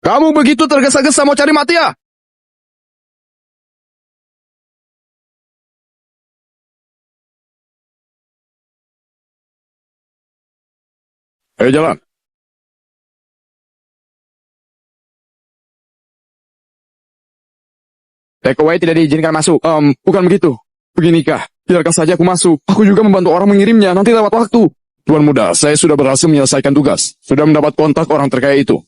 Kamu begitu tergesa-gesa mau cari mati ya? Ayo jalan. Takeaway tidak diizinkan masuk. Bukan begitu. Beginikah, biarkan saja aku masuk. Aku juga membantu orang mengirimnya, nanti lewat waktu. Tuan muda, saya sudah berhasil menyelesaikan tugas. Sudah mendapat kontak orang terkaya itu.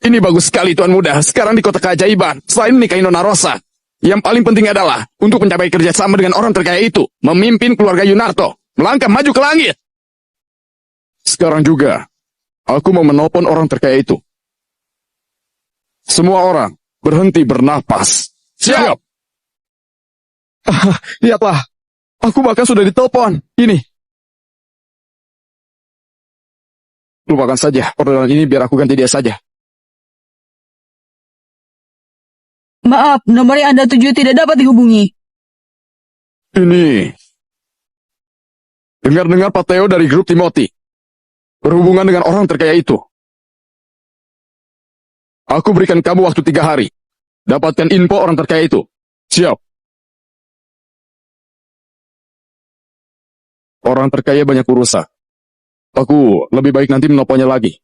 Ini bagus sekali, Tuan Muda. Sekarang di kota keajaiban, selain menikahi Nona Rosa, yang paling penting adalah untuk mencapai kerjasama dengan orang terkaya itu, memimpin keluarga Yunarto, melangkah maju ke langit. Sekarang juga, aku mau menelpon orang terkaya itu. Semua orang berhenti bernapas. Siap! Lihatlah, aku bahkan sudah ditelepon. Ini. Lupakan saja orderan ini, biar aku ganti dia saja. Maaf, nomor yang Anda tuju tidak dapat dihubungi. Ini. Dengar-dengar Pak Theo dari grup Timothy berhubungan dengan orang terkaya itu. Aku berikan kamu waktu 3 hari. Dapatkan info orang terkaya itu. Siap. Orang terkaya banyak urusan. Aku lebih baik nanti menelponnya lagi.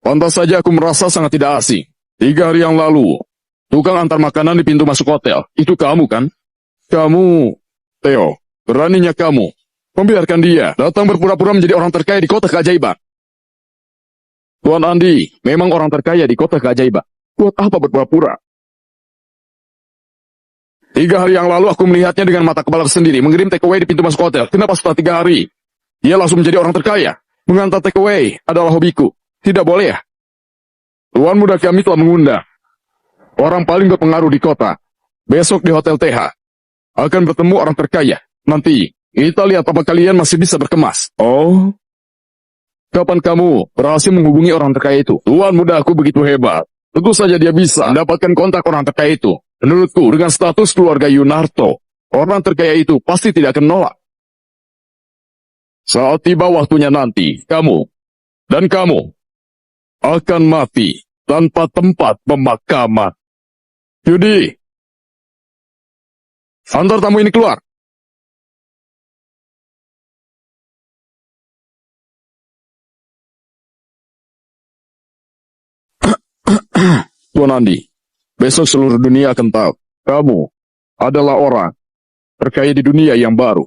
Pantas saja aku merasa sangat tidak asing. 3 hari yang lalu, tukang antar makanan di pintu masuk hotel, itu kamu kan? Kamu, Theo, beraninya kamu membiarkan dia datang berpura-pura menjadi orang terkaya di kota keajaiban. Tuan Andi memang orang terkaya di kota keajaiban. Buat apa berpura-pura? 3 hari yang lalu aku melihatnya dengan mata kepala sendiri mengirim takeaway di pintu masuk hotel. Kenapa setelah 3 hari dia langsung menjadi orang terkaya? Mengantar takeaway adalah hobiku. Tidak boleh ya? Tuan muda kami telah mengundang orang paling berpengaruh di kota. Besok di Hotel TH akan bertemu orang terkaya. Nanti kita lihat apa kalian masih bisa berkemas. Oh, kapan kamu berhasil menghubungi orang terkaya itu? Tuan muda aku begitu hebat. Tentu saja dia bisa mendapatkan kontak orang terkaya itu. Menurutku, dengan status keluarga Yunarto, orang terkaya itu pasti tidak akan nolak. Saat tiba waktunya nanti, kamu dan kamu akan mati tanpa tempat pemakaman. Yudi, antar tamu ini keluar. Tuan Andi, besok seluruh dunia akan tahu kamu adalah orang terkaya di dunia yang baru.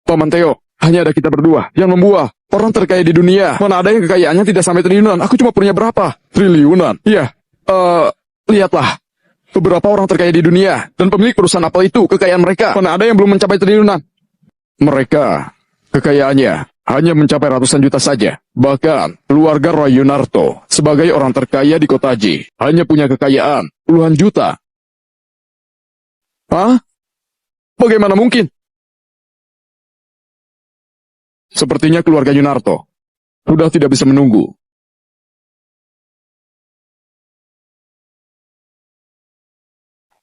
Paman Theo, hanya ada kita berdua yang membuah orang terkaya di dunia. Mana ada yang kekayaannya tidak sampai triliunan. Aku cuma punya berapa? Triliunan? Iya. Lihatlah. Beberapa orang terkaya di dunia. Dan pemilik perusahaan Apple itu, kekayaan mereka. Mana ada yang belum mencapai triliunan. Mereka, kekayaannya hanya mencapai ratusan juta saja. Bahkan, keluarga Roy Yunarto, sebagai orang terkaya di kota J, hanya punya kekayaan puluhan juta. Hah? Bagaimana mungkin? Sepertinya keluarga Yunarto sudah tidak bisa menunggu.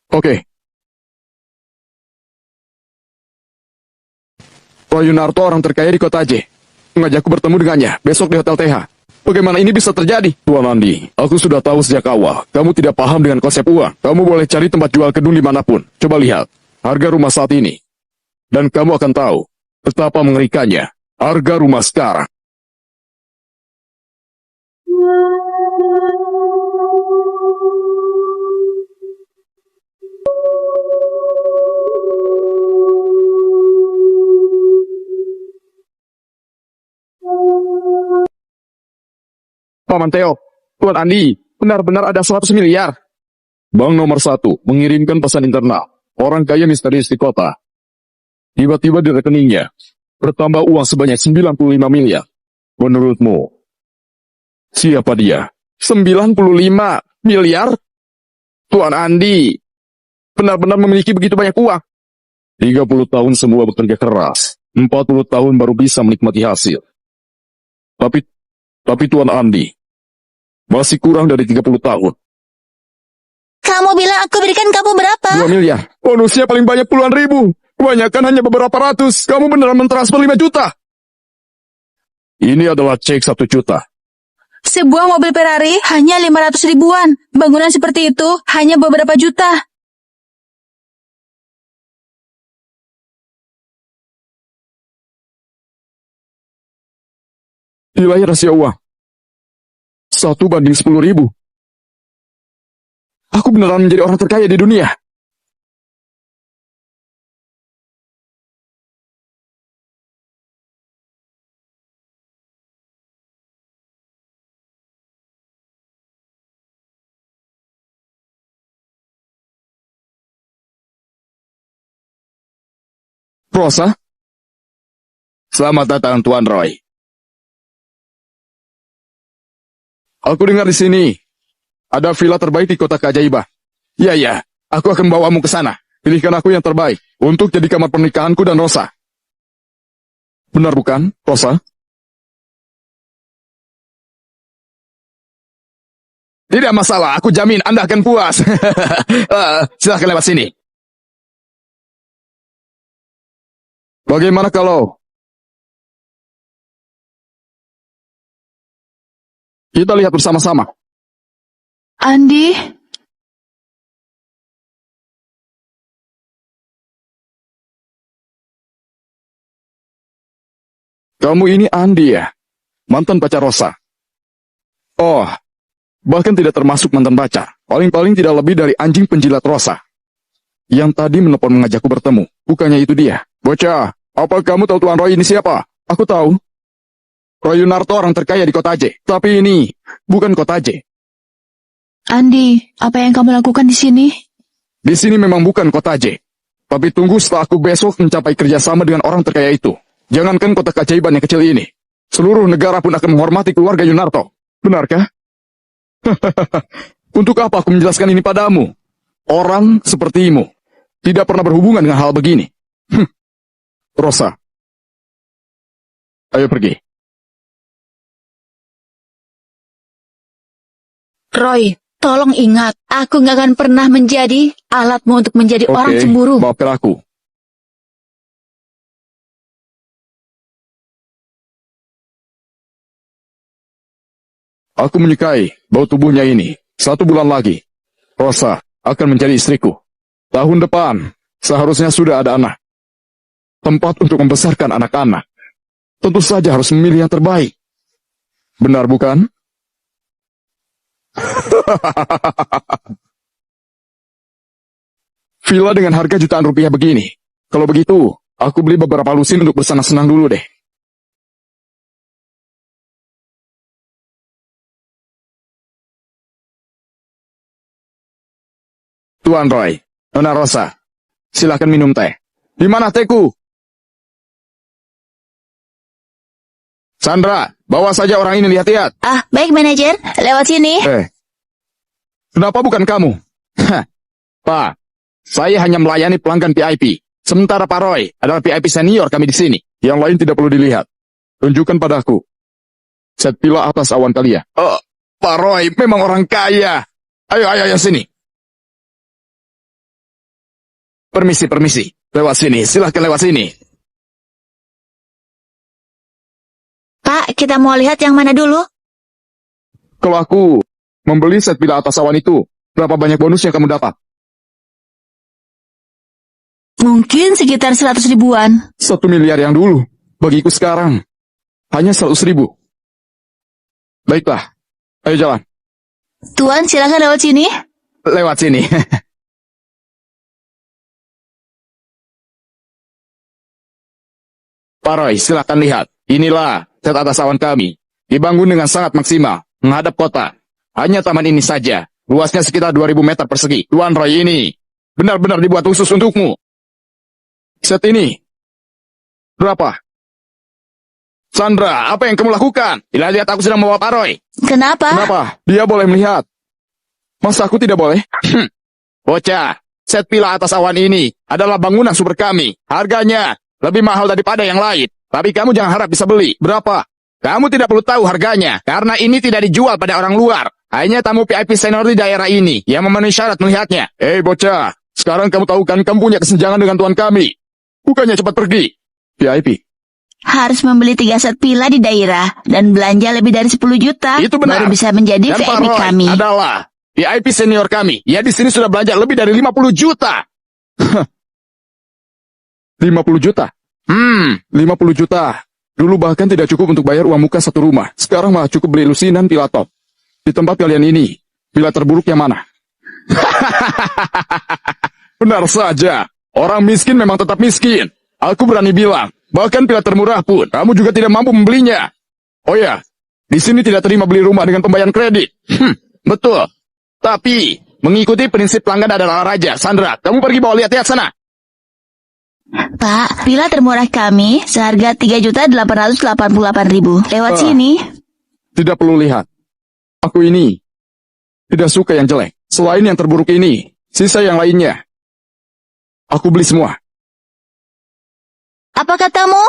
Oke. Roy Yunarto orang terkaya di kota J. Mengajakku bertemu dengannya besok di Hotel TH. Bagaimana ini bisa terjadi? Tuan Andi, aku sudah tahu sejak awal. Kamu tidak paham dengan konsep uang. Kamu boleh cari tempat jual gedung dimanapun. Coba lihat harga rumah saat ini. Dan kamu akan tahu betapa mengerikannya harga rumah sekarang. Paman Theo, Tuan Andi, benar-benar ada 100 miliar. Bank nomor 1 mengirimkan pesan internal. Orang kaya misterius di kota. Tiba-tiba di rekeningnya bertambah uang sebanyak 95 miliar. Menurutmu, siapa dia? 95 miliar? Tuan Andi benar-benar memiliki begitu banyak uang. 30 tahun semua bekerja keras. 40 tahun baru bisa menikmati hasil. Tapi Tuan Andi, masih kurang dari 30 tahun. Kamu bilang aku berikan kamu berapa? 2 miliar. Bonusnya paling banyak puluhan ribu. Kebanyakan hanya beberapa ratus. Kamu beneran mentransfer 5 juta. Ini adalah cek 1 juta. Sebuah mobil Ferrari hanya 500 ribuan. Bangunan seperti itu hanya beberapa juta. Nilai rahasia uang 1:10.000. Aku beneran menjadi orang terkaya di dunia. Rosa? Selamat datang, Tuan Roy. Aku dengar di sini ada villa terbaik di kota keajaiban. Ya, aku akan bawamu ke sana. Pilihkan aku yang terbaik untuk jadi kamar pernikahanku dan Rosa. Benar bukan, Rosa? Tidak masalah, aku jamin Anda akan puas. Silahkan lewat sini. Bagaimana kalau kita lihat bersama-sama? Andi, Kamu ini Andi ya? Mantan pacar Rosa. Oh, bahkan tidak termasuk mantan pacar. Paling-paling tidak lebih dari anjing penjilat Rosa. Yang tadi menelpon mengajakku bertemu. Bukannya itu dia. Bocah, apa kamu tahu Tuan Roy ini siapa? Aku tahu. Roy Yunarto orang terkaya di Kota J. Tapi ini bukan Kota J. Andi, apa yang kamu lakukan di sini? Di sini memang bukan Kota J. Tapi tunggu setelah aku besok mencapai kerjasama dengan orang terkaya itu. Jangankan kota keajaiban yang kecil ini. Seluruh negara pun akan menghormati keluarga Yunarto. Benarkah? Untuk apa aku menjelaskan ini padamu? Orang sepertimu tidak pernah berhubungan dengan hal begini. Rosa, ayo pergi. Roy, tolong ingat, aku nggak akan pernah menjadi alatmu untuk menjadi orang cemburu. Maafkan aku. Aku menyukai bau tubuhnya ini. 1 bulan lagi, Rosa akan menjadi istriku. Tahun depan, seharusnya sudah ada anak. Tempat untuk membesarkan anak-anak. Tentu saja harus memilih yang terbaik. Benar bukan? Villa dengan harga jutaan rupiah begini. Kalau begitu, aku beli beberapa lusin untuk bersenang-senang dulu deh. Tuan Roy, Nona Rosa, silakan minum teh. Di mana tehku? Sandra, bawa saja orang ini lihat-lihat. Ah, baik manajer, lewat sini. Kenapa bukan kamu? Pak, saya hanya melayani pelanggan VIP. Sementara Pak Roy adalah VIP senior kami di sini. Yang lain tidak perlu dilihat. Tunjukkan padaku. Set pila atas awan kalian. Pak Roy memang orang kaya. Ayo sini. Permisi. Lewat sini, silahkan lewat sini. Pak, kita mau lihat yang mana dulu? Kalau aku membeli set pila atas awan itu, berapa banyak bonus yang kamu dapat? Mungkin sekitar 100 ribuan. 1 miliar yang dulu. Bagiku sekarang, hanya 100 ribu. Baiklah, ayo jalan. Tuan, silakan lewat sini. Lewat sini. Pak Roy, silakan lihat. Inilah set atas awan kami. Dibangun dengan sangat maksimal, menghadap kota. Hanya taman ini saja. Luasnya sekitar 2000 meter persegi. Tuan Roy ini benar-benar dibuat khusus untukmu. Set ini berapa? Sandra, apa yang kamu lakukan? Lihat aku sedang membawa Pak Roy. Kenapa? Dia boleh melihat. Masa aku tidak boleh? Bocah, set pila atas awan ini adalah bangunan super kami. Harganya lebih mahal daripada yang lain. Tapi kamu jangan harap bisa beli. Berapa? Kamu tidak perlu tahu harganya, karena ini tidak dijual pada orang luar. Hanya tamu VIP senior di daerah ini yang memenuhi syarat melihatnya. Bocah, sekarang kamu tahu kan kamu punya kesenjangan dengan tuan kami. Bukannya cepat pergi. VIP. Harus membeli 3 set pila di daerah dan belanja lebih dari 10 juta. Itu benar. Baru bisa menjadi Dan Pak VIP Roy kami. adalah VIP senior kami. Ya di sini sudah belanja lebih dari 50 juta. 50 juta? 50 juta. Dulu bahkan tidak cukup untuk bayar uang muka satu rumah. Sekarang malah cukup beli lusinan pila top. Di tempat kalian ini, pila terburuk yang mana? Benar saja. Orang miskin memang tetap miskin. Aku berani bilang, bahkan pila termurah pun, kamu juga tidak mampu membelinya. Oh ya, di sini tidak terima beli rumah dengan pembayaran kredit. Betul. Tapi, mengikuti prinsip pelanggan adalah raja. Sandra, kamu pergi bawa lihat-lihat sana. Pak, pila termurah kami seharga 3.888.000. Lewat sini. Tidak perlu lihat. Aku ini tidak suka yang jelek. Selain yang terburuk ini, sisa yang lainnya, aku beli semua. Apa katamu?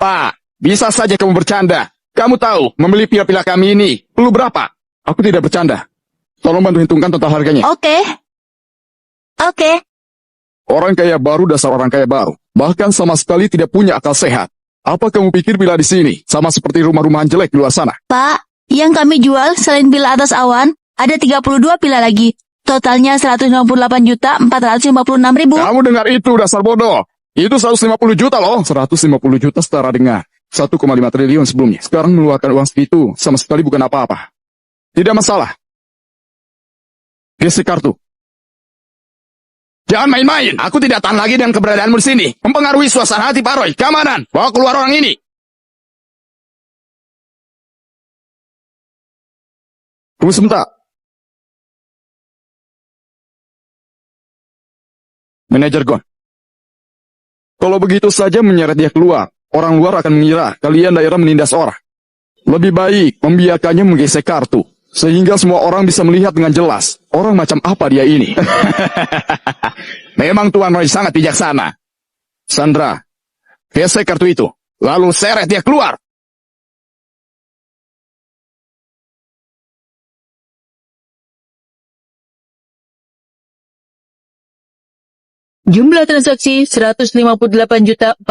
Pak, bisa saja kamu bercanda. Kamu tahu, membeli pila-pila kami ini perlu berapa? Aku tidak bercanda. Tolong bantu hitungkan total harganya. Oke. Orang kaya baru dasar orang kaya baru. Bahkan sama sekali tidak punya akal sehat. Apa kamu pikir pila di sini sama seperti rumah-rumahan jelek di luar sana? Pak, yang kami jual selain pila atas awan, ada 32 pila lagi. Totalnya 158.456.000. Kamu dengar itu, dasar bodoh. Itu 150 juta loh. 150 juta setara dengan 1,5 triliun sebelumnya. Sekarang mengeluarkan uang segitu sama sekali bukan apa-apa. Tidak masalah. Gesek kartu. Jangan main-main. Aku tidak tahan lagi dengan keberadaanmu di sini. Mempengaruhi suasana hati Pak Roy. Keamanan. Bawa keluar orang ini. Tunggu sebentar. Manajer Gon. Kalau begitu saja menyeret dia keluar, orang luar akan mengira kalian daerah menindas orang. Lebih baik membiarkannya menggesek kartu, sehingga semua orang bisa melihat dengan jelas orang macam apa dia ini. Memang Tuan Roy sangat bijaksana. Sandra, gesek kartu itu, lalu seret dia keluar. Jumlah transaksi 158.456.000.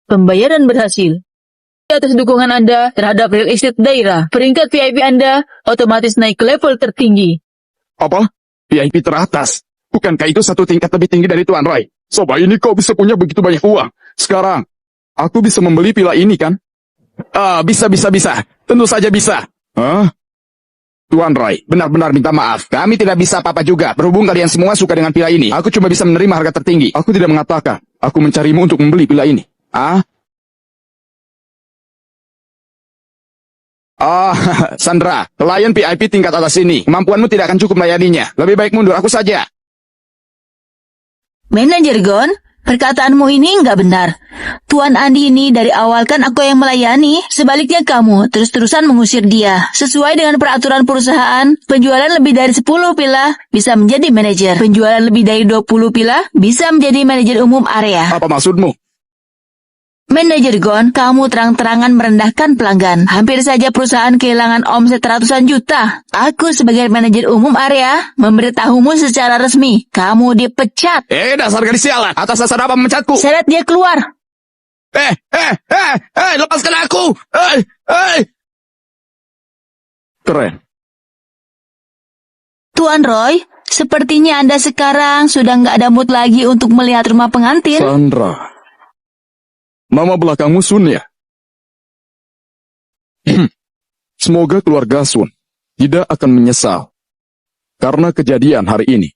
Pembayaran berhasil. Atas dukungan Anda terhadap real estate daerah, peringkat VIP Anda otomatis naik ke level tertinggi. Apa? VIP teratas. Bukankah itu satu tingkat lebih tinggi dari Tuan Roy? Sobat ini kok bisa punya begitu banyak uang? Sekarang, aku bisa membeli pila ini kan? Bisa. Tentu saja bisa. Hah? Tuan Roy, benar-benar minta maaf. Kami tidak bisa apa-apa juga. Berhubung kalian semua suka dengan pila ini, aku cuma bisa menerima harga tertinggi. Aku tidak mengatakan, aku mencarimu untuk membeli pila ini. Sandra, klien VIP tingkat atas ini. Kemampuanmu tidak akan cukup melayaninya. Lebih baik mundur, aku saja. Manajer Gon, perkataanmu ini nggak benar. Tuan Andi ini dari awal kan aku yang melayani. Sebaliknya kamu terus-terusan mengusir dia. Sesuai dengan peraturan perusahaan, penjualan lebih dari 10 pila bisa menjadi manajer. Penjualan lebih dari 20 pila bisa menjadi manajer umum area. Apa maksudmu? Manajer Gon, kamu terang-terangan merendahkan pelanggan. Hampir saja perusahaan kehilangan omset ratusan juta. Aku sebagai manajer umum area memberitahumu secara resmi. Kamu dipecat. Dasar gadis sialan. Atas dasar apa memencatku? Seret dia keluar. Lepaskan aku. Keren. Tuan Roy, sepertinya Anda sekarang sudah nggak ada mood lagi untuk melihat rumah pengantin. Sandra. Nama belakangmu Sun ya? Semoga keluarga Sun tidak akan menyesal karena kejadian hari ini.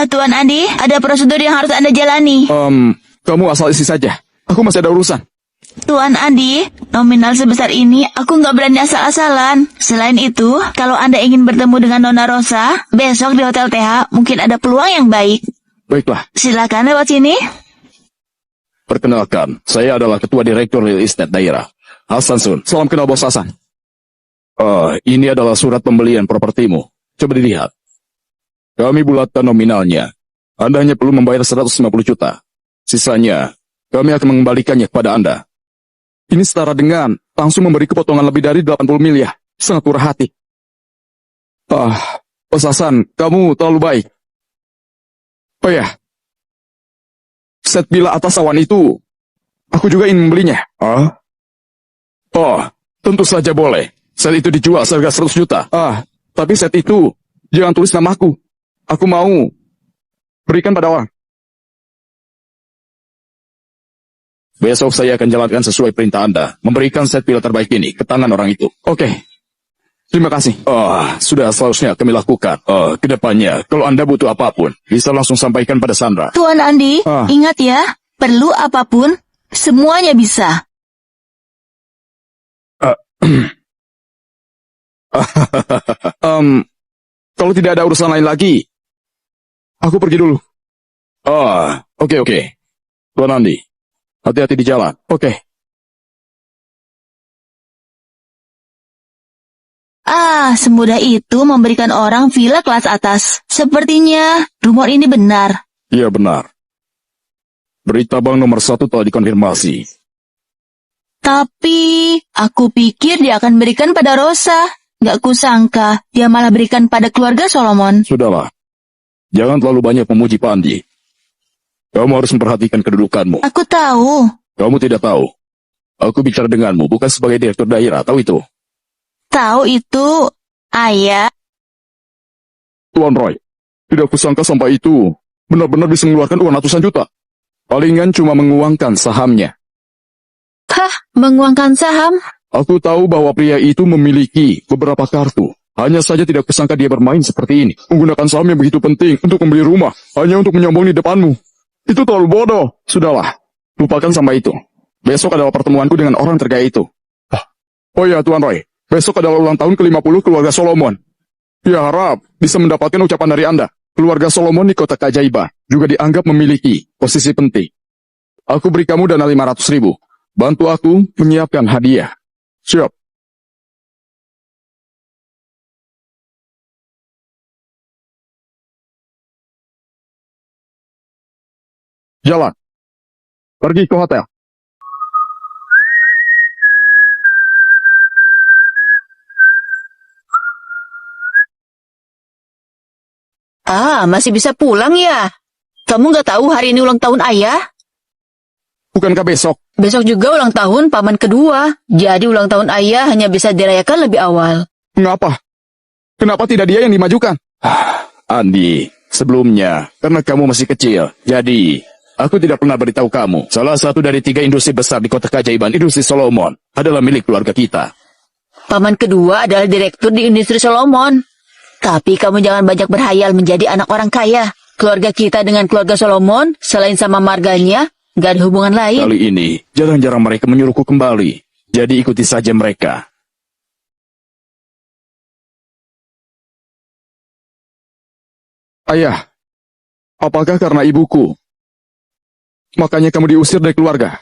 Tuan Andi, ada prosedur yang harus Anda jalani. Kamu asal isi saja. Aku masih ada urusan. Tuan Andi, nominal sebesar ini aku nggak berani asal-asalan. Selain itu, kalau Anda ingin bertemu dengan Nona Rosa, besok di Hotel TH mungkin ada peluang yang baik. Baiklah, Silakan lewat sini. perkenalkan, saya adalah Ketua Direktur Real Estate Daerah, Hasan Sun. Salam kenal Bos Hasan. Ini adalah surat pembelian propertimu. Coba dilihat. Kami bulatkan nominalnya. Anda hanya perlu membayar 150 juta. Sisanya, kami akan mengembalikannya kepada Anda. Ini setara dengan langsung memberi kepotongan lebih dari 80 miliar. Sangat murah hati. Bos Hasan, kamu terlalu baik. Oh ya, set villa atas awan itu, aku juga ingin membelinya. Tentu saja boleh. Set itu dijual seharga 100 juta. Tapi set itu, jangan tulis namaku. Aku mau berikan pada orang. Besok saya akan jalankan sesuai perintah Anda, memberikan set villa terbaik ini ke tangan orang itu. Oke. Terima kasih. Sudah seharusnya kami lakukan. Kedepannya, kalau Anda butuh apapun, bisa langsung sampaikan pada Sandra. Tuan Andi, ingat ya, perlu apapun, semuanya bisa. Kalau tidak ada urusan lain lagi, aku pergi dulu. Oke. Tuan Andi, hati-hati di jalan. Oke. Semudah itu memberikan orang villa kelas atas. Sepertinya rumor ini benar. Iya benar. Berita bank nomor 1 telah dikonfirmasi. Tapi, aku pikir dia akan berikan pada Rosa. Gak kusangka, dia malah berikan pada keluarga Solomon. Sudahlah. Jangan terlalu banyak memuji Pak Andi. Kamu harus memperhatikan kedudukanmu. Aku tahu. Kamu tidak tahu. Aku bicara denganmu, bukan sebagai direktur daerah, tahu itu? Tahu itu, Ayah. Tuan Roy, tidak kusangka sampai itu benar-benar bisa mengeluarkan uang ratusan juta. Palingan cuma menguangkan sahamnya. Menguangkan saham? Aku tahu bahwa pria itu memiliki beberapa kartu. Hanya saja tidak kusangka dia bermain seperti ini. Menggunakan saham yang begitu penting untuk membeli rumah. Hanya untuk menyombong di depanmu. Itu terlalu bodoh. Sudahlah, lupakan sampai itu. Besok adalah pertemuanku dengan orang terkaya itu. Oh ya, Tuan Roy. Besok adalah ulang tahun ke-50 keluarga Solomon. Ya harap bisa mendapatkan ucapan dari Anda. Keluarga Solomon di kota keajaiban juga dianggap memiliki posisi penting. Aku beri kamu dana 500.000. Bantu aku menyiapkan hadiah. Siap. Jalan. Pergi ke hotel. Masih bisa pulang ya? Kamu nggak tahu hari ini ulang tahun ayah? Bukankah besok? Besok juga ulang tahun paman kedua. Jadi ulang tahun ayah hanya bisa dirayakan lebih awal. Mengapa? Kenapa tidak dia yang dimajukan? Andi, sebelumnya, karena kamu masih kecil, jadi aku tidak pernah beritahu kamu. Salah satu dari 3 industri besar di kota keajaiban, industri Solomon, adalah milik keluarga kita. Paman kedua adalah direktur di industri Solomon. Tapi kamu jangan banyak berhayal menjadi anak orang kaya. Keluarga kita dengan keluarga Solomon, selain sama marganya, gak ada hubungan lain. Kali ini, jarang-jarang mereka menyuruhku kembali. Jadi ikuti saja mereka. Ayah, apakah karena ibuku? Makanya kamu diusir dari keluarga?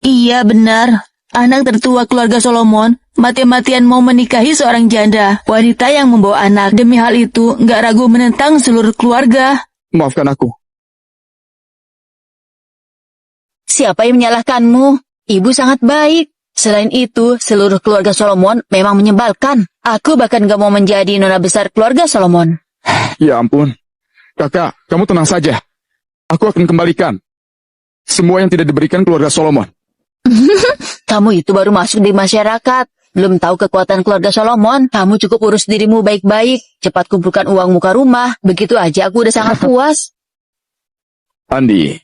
Iya benar. Anak tertua keluarga Solomon mati-matian mau menikahi seorang janda, wanita yang membawa anak. Demi hal itu, nggak ragu menentang seluruh keluarga. Maafkan aku. Siapa yang menyalahkanmu? Ibu sangat baik. Selain itu, seluruh keluarga Solomon memang menyebalkan. Aku bahkan gak mau menjadi nona besar keluarga Solomon. Ya ampun. Kakak, kamu tenang saja. Aku akan kembalikan semua yang tidak diberikan keluarga Solomon. Kamu itu baru masuk di masyarakat. Belum tahu kekuatan keluarga Solomon. Kamu cukup urus dirimu baik-baik. Cepat kumpulkan uang muka rumah. Begitu aja aku udah sangat puas. Andi,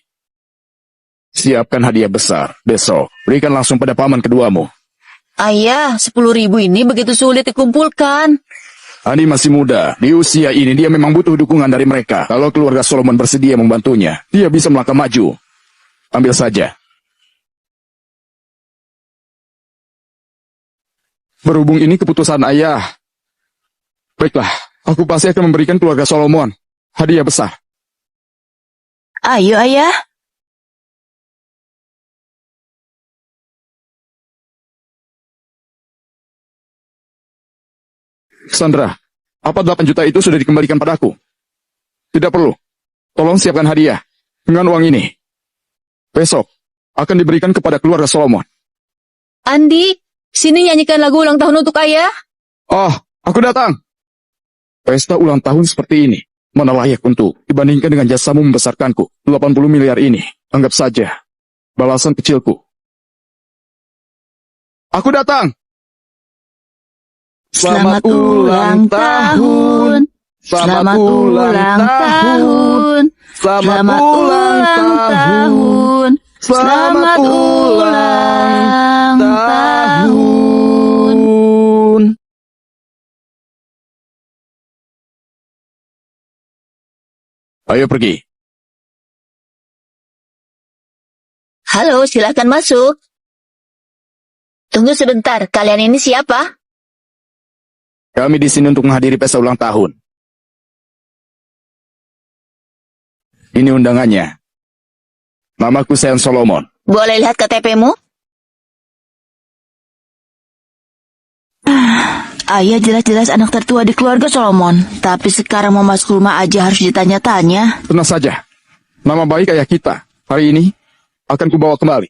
siapkan hadiah besar. Besok, berikan langsung pada paman keduamu. Ayah, 10.000 ini begitu sulit dikumpulkan. Andi masih muda. Di usia ini dia memang butuh dukungan dari mereka. Kalau keluarga Solomon bersedia membantunya, dia bisa melangkah maju. Ambil saja. Berhubung ini keputusan ayah. Baiklah, aku pasti akan memberikan keluarga Solomon hadiah besar. Ayo, Ayah. Sandra, apa 8 juta itu sudah dikembalikan padaku? Tidak perlu. Tolong siapkan hadiah dengan uang ini. Besok akan diberikan kepada keluarga Solomon. Andi, sini nyanyikan lagu ulang tahun untuk ayah. Oh, aku datang. Pesta ulang tahun seperti ini mana layak untuk dibandingkan dengan jasamu membesarkanku 80 miliar ini. Anggap saja balasan kecilku. Aku datang. Selamat ulang tahun. Selamat ulang tahun. Selamat ulang tahun. Selamat ulang tahun. Ayo pergi. Halo, silakan masuk. Tunggu sebentar, kalian ini siapa? Kami di sini untuk menghadiri pesta ulang tahun. Ini undangannya. Namaku Sean Solomon. Boleh lihat KTP-mu? Ayah jelas-jelas anak tertua di keluarga Solomon. Tapi sekarang mau masuk rumah aja harus ditanya-tanya. Tenang saja. Nama baik ayah kita hari ini akan kubawa kembali.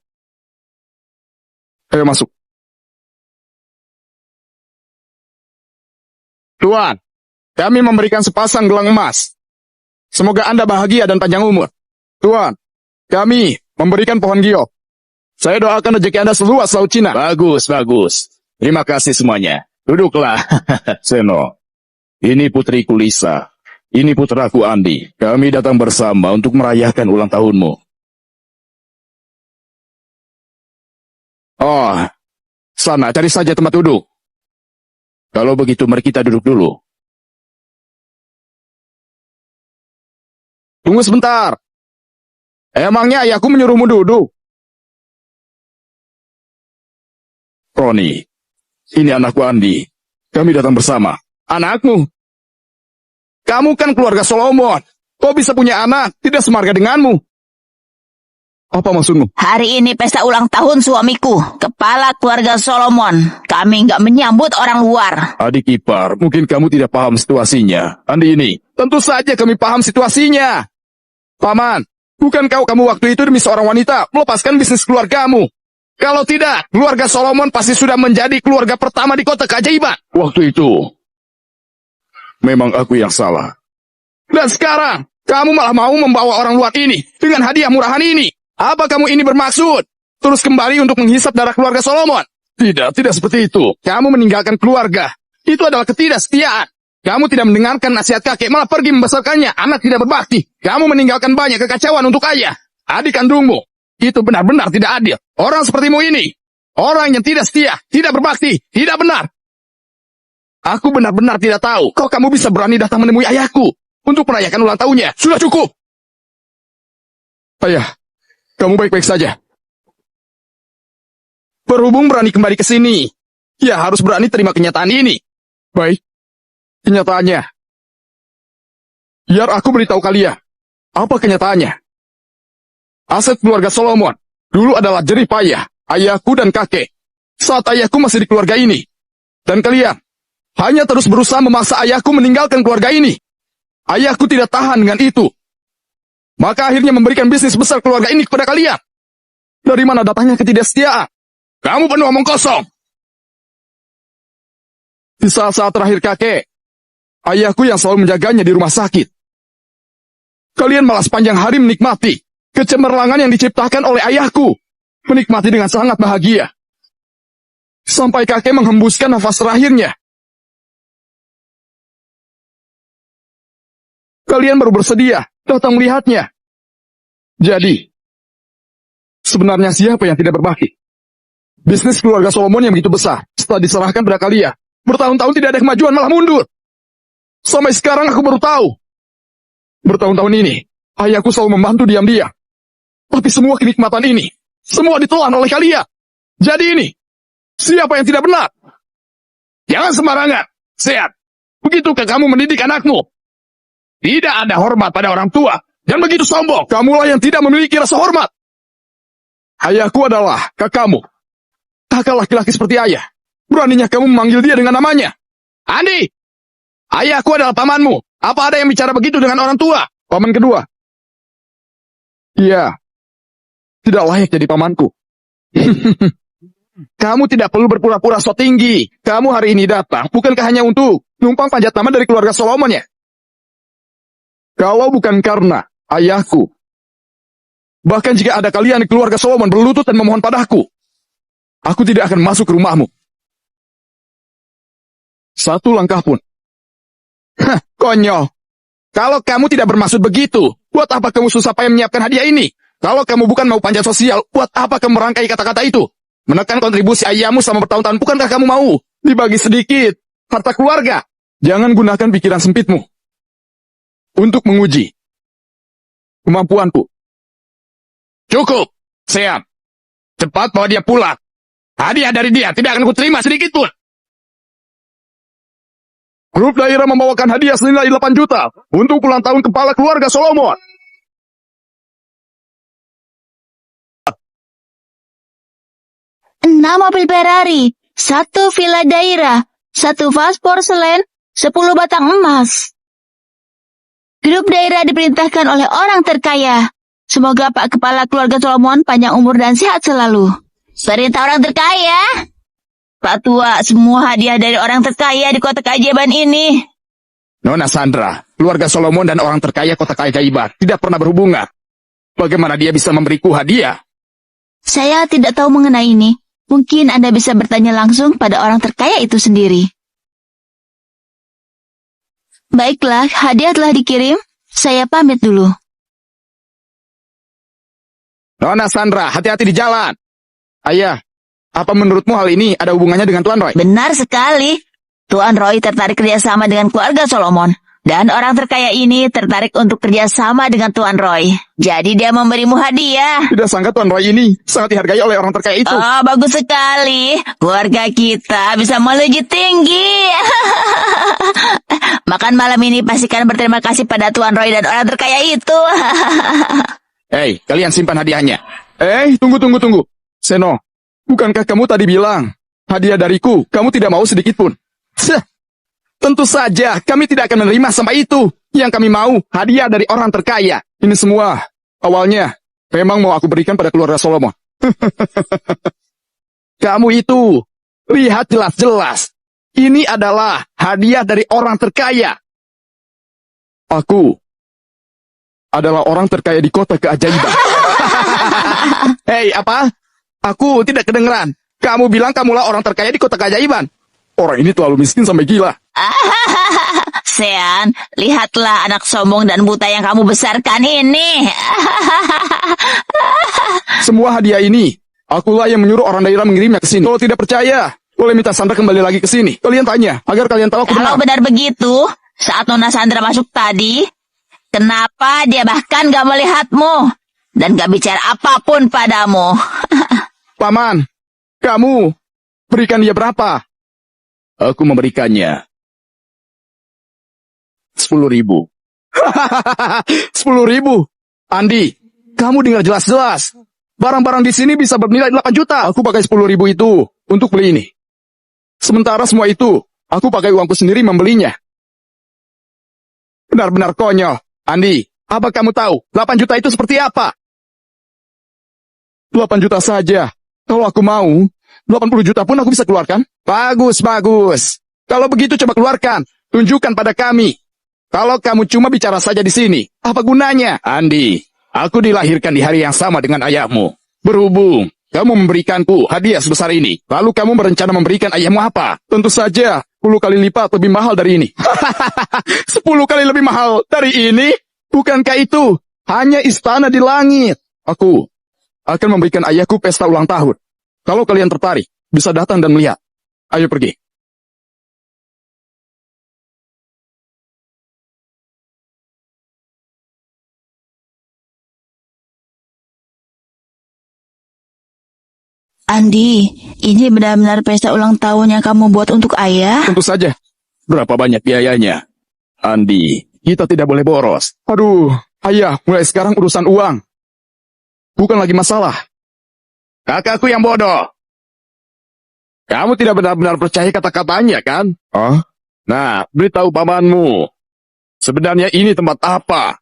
Ayo masuk. Tuan, kami memberikan sepasang gelang emas. Semoga Anda bahagia dan panjang umur. Tuan, kami memberikan pohon giok. Saya doakan rezeki Anda seluas laut Cina. Bagus, bagus. Terima kasih semuanya. Duduklah, Seno. Ini putriku Lisa. Ini putraku Andi. Kami datang bersama untuk merayakan ulang tahunmu. Oh, sana cari saja tempat duduk. Kalau begitu mari kita duduk dulu. Tunggu sebentar. Emangnya ayahku menyuruhmu duduk? Roni, ini anakku Andi. Kami datang bersama. Anakmu? Kamu kan keluarga Solomon. Kok bisa punya anak tidak semarga denganmu? Apa maksudmu? Hari ini pesta ulang tahun suamiku, kepala keluarga Solomon. Kami nggak menyambut orang luar. Adik ipar, mungkin kamu tidak paham situasinya. Andi ini, tentu saja kami paham situasinya. Paman, bukankah kamu waktu itu demi seorang wanita melepaskan bisnis keluargamu? Kalau tidak, keluarga Solomon pasti sudah menjadi keluarga pertama di kota keajaiban. Waktu itu, memang aku yang salah. Dan sekarang, kamu malah mau membawa orang luar ini dengan hadiah murahan ini. Apa kamu ini bermaksud? Terus kembali untuk menghisap darah keluarga Solomon? Tidak seperti itu. Kamu meninggalkan keluarga. Itu adalah ketidaksetiaan. Kamu tidak mendengarkan nasihat kakek, malah pergi membesarkannya. Anak tidak berbakti. Kamu meninggalkan banyak kekacauan untuk ayah. Adik kandungmu. Itu benar-benar tidak adil. Orang sepertimu ini. Orang yang tidak setia, tidak berbakti, tidak benar. Aku benar-benar tidak tahu kok kamu bisa berani datang menemui ayahku untuk merayakan ulang tahunnya. Sudah cukup. Ayah, kamu baik-baik saja. Berhubung berani kembali ke sini, ya harus berani terima kenyataan ini. Baik, kenyataannya. Biar aku beritahu kalian. Apa kenyataannya? Aset keluarga Solomon dulu adalah jerih payah ayahku dan kakek saat ayahku masih di keluarga ini. Dan kalian hanya terus berusaha memaksa ayahku meninggalkan keluarga ini. Ayahku tidak tahan dengan itu. Maka akhirnya memberikan bisnis besar keluarga ini kepada kalian. Dari mana datangnya ketidaksetiaan? Kamu penuh omong kosong. Di saat-saat terakhir kakek, ayahku yang selalu menjaganya di rumah sakit. Kalian malah sepanjang hari menikmati kecemerlangan yang diciptakan oleh ayahku. Menikmati dengan sangat bahagia. Sampai kakek menghembuskan nafas terakhirnya. Kalian baru bersedia datang melihatnya. Jadi, sebenarnya siapa yang tidak berbakti? Bisnis keluarga Solomon yang begitu besar, setelah diserahkan pada kalian, bertahun-tahun tidak ada kemajuan, malah mundur. Sampai sekarang aku baru tahu. Bertahun-tahun ini, ayahku selalu membantu diam-diam. Tapi semua kenikmatan ini, semua ditelan oleh kalian. Jadi ini, siapa yang tidak benar? Jangan sembarangan. Sehat. Begitukah kamu mendidik anakmu? Tidak ada hormat pada orang tua. Dan begitu sombong. Kamulah yang tidak memiliki rasa hormat. Ayahku adalah kakakmu. Kakak laki-laki seperti ayah. Beraninya kamu memanggil dia dengan namanya. Andi! Ayahku adalah pamanmu. Apa ada yang bicara begitu dengan orang tua? Paman kedua. Iya. Tidak layak jadi pamanku. Kamu tidak perlu berpura-pura so tinggi. Kamu hari ini datang, bukankah hanya untuk numpang panjat nama dari keluarga Solomon ya? Kalau bukan karena ayahku, bahkan jika ada kalian di keluarga Solomon berlutut dan memohon padaku, aku tidak akan masuk ke rumahmu. Satu langkah pun. Hah, konyol. Kalau kamu tidak bermaksud begitu, buat apa kamu susah payah menyiapkan hadiah ini? Kalau kamu bukan mau panjat sosial, buat apa kamu merangkai kata-kata itu? Menekan kontribusi ayahmu selama bertahun-tahun, bukankah kamu mau dibagi sedikit harta keluarga? Jangan gunakan pikiran sempitmu untuk menguji kemampuanku. Cukup, Sean. Cepat bawa dia pulang. Hadiah dari dia tidak akan kuterima sedikit pun. Grup daerah membawakan hadiah senilai 8 juta untuk ulang tahun kepala keluarga Solomon. 6 mobil Ferrari, 1 villa daerah, 1 vas porselen, 10 batang emas. Grup daerah diperintahkan oleh orang terkaya. Semoga Pak Kepala Keluarga Solomon panjang umur dan sehat selalu. Perintah orang terkaya. Pak Tua, semua hadiah dari orang terkaya di kota keajaiban ini. Nona Sandra, keluarga Solomon dan orang terkaya kota keajaiban tidak pernah berhubungan. Bagaimana dia bisa memberiku hadiah? Saya tidak tahu mengenai ini. Mungkin Anda bisa bertanya langsung pada orang terkaya itu sendiri. Baiklah, hadiah telah dikirim. Saya pamit dulu. Nona Sandra, hati-hati di jalan. Ayah, apa menurutmu hal ini ada hubungannya dengan Tuan Roy? Benar sekali. Tuan Roy tertarik kerjasama dengan keluarga Solomon. Dan orang terkaya ini tertarik untuk kerjasama dengan Tuan Roy. Jadi dia memberimu hadiah. Tidak sangka Tuan Roy ini sangat dihargai oleh orang terkaya itu. Oh, bagus sekali. Keluarga kita bisa melejit tinggi. Makan malam ini pastikan berterima kasih pada Tuan Roy dan orang terkaya itu. Hei, kalian simpan hadiahnya. Tunggu. Seno, bukankah kamu tadi bilang hadiah dariku kamu tidak mau sedikit pun? Tentu saja, kami tidak akan menerima sampai itu. Yang kami mau, hadiah dari orang terkaya. Ini semua, awalnya, memang mau aku berikan pada keluarga Solomon. Kamu itu, lihat jelas-jelas. Ini adalah hadiah dari orang terkaya. Aku adalah orang terkaya di kota keajaiban. Hei, apa? Aku tidak kedengeran. Kamu bilang kamulah orang terkaya di kota keajaiban. Orang ini terlalu miskin sampai gila. Sean, lihatlah anak sombong dan buta yang kamu besarkan ini. Semua hadiah ini, akulah yang menyuruh orang daerah mengirimnya ke sini. Kalau tidak percaya, boleh minta Sandra kembali lagi ke sini. Kalian tanya, agar kalian tahu aku benar. Kalau benar begitu, saat Nona Sandra masuk tadi, kenapa dia bahkan gak melihatmu? Dan gak bicara apapun padamu? Paman, kamu berikan dia berapa? Aku memberikannya 10.000. 10.000? Andi, kamu dengar jelas-jelas. Barang-barang di sini bisa bernilai 8 juta. Aku pakai 10.000 itu untuk beli ini. Sementara semua itu, aku pakai uangku sendiri membelinya. Benar-benar konyol. Andi, apa kamu tahu 8 juta itu seperti apa? 8 juta saja. Kalau aku mau, 80 juta pun aku bisa keluarkan. Bagus. Kalau begitu coba keluarkan. Tunjukkan pada kami. Kalau kamu cuma bicara saja di sini, apa gunanya? Andi, aku dilahirkan di hari yang sama dengan ayahmu. Berhubung kamu memberikanku hadiah sebesar ini, lalu kamu berencana memberikan ayahmu apa? Tentu saja 10 kali lipat lebih mahal dari ini. 10 kali lebih mahal dari ini? Bukankah itu hanya istana di langit? Aku akan memberikan ayahku pesta ulang tahun. Kalau kalian tertarik, bisa datang dan melihat. Ayo pergi. Andi, Ini benar-benar pesta ulang tahun yang kamu buat untuk ayah? Tentu saja. Berapa banyak biayanya? Andi, kita tidak boleh boros. Aduh, ayah, mulai sekarang urusan uang bukan lagi masalah. Kakakku yang bodoh. Kamu tidak benar-benar percaya kata-katanya, kan? Oh? Nah, beritahu pamanmu. Sebenarnya ini tempat apa?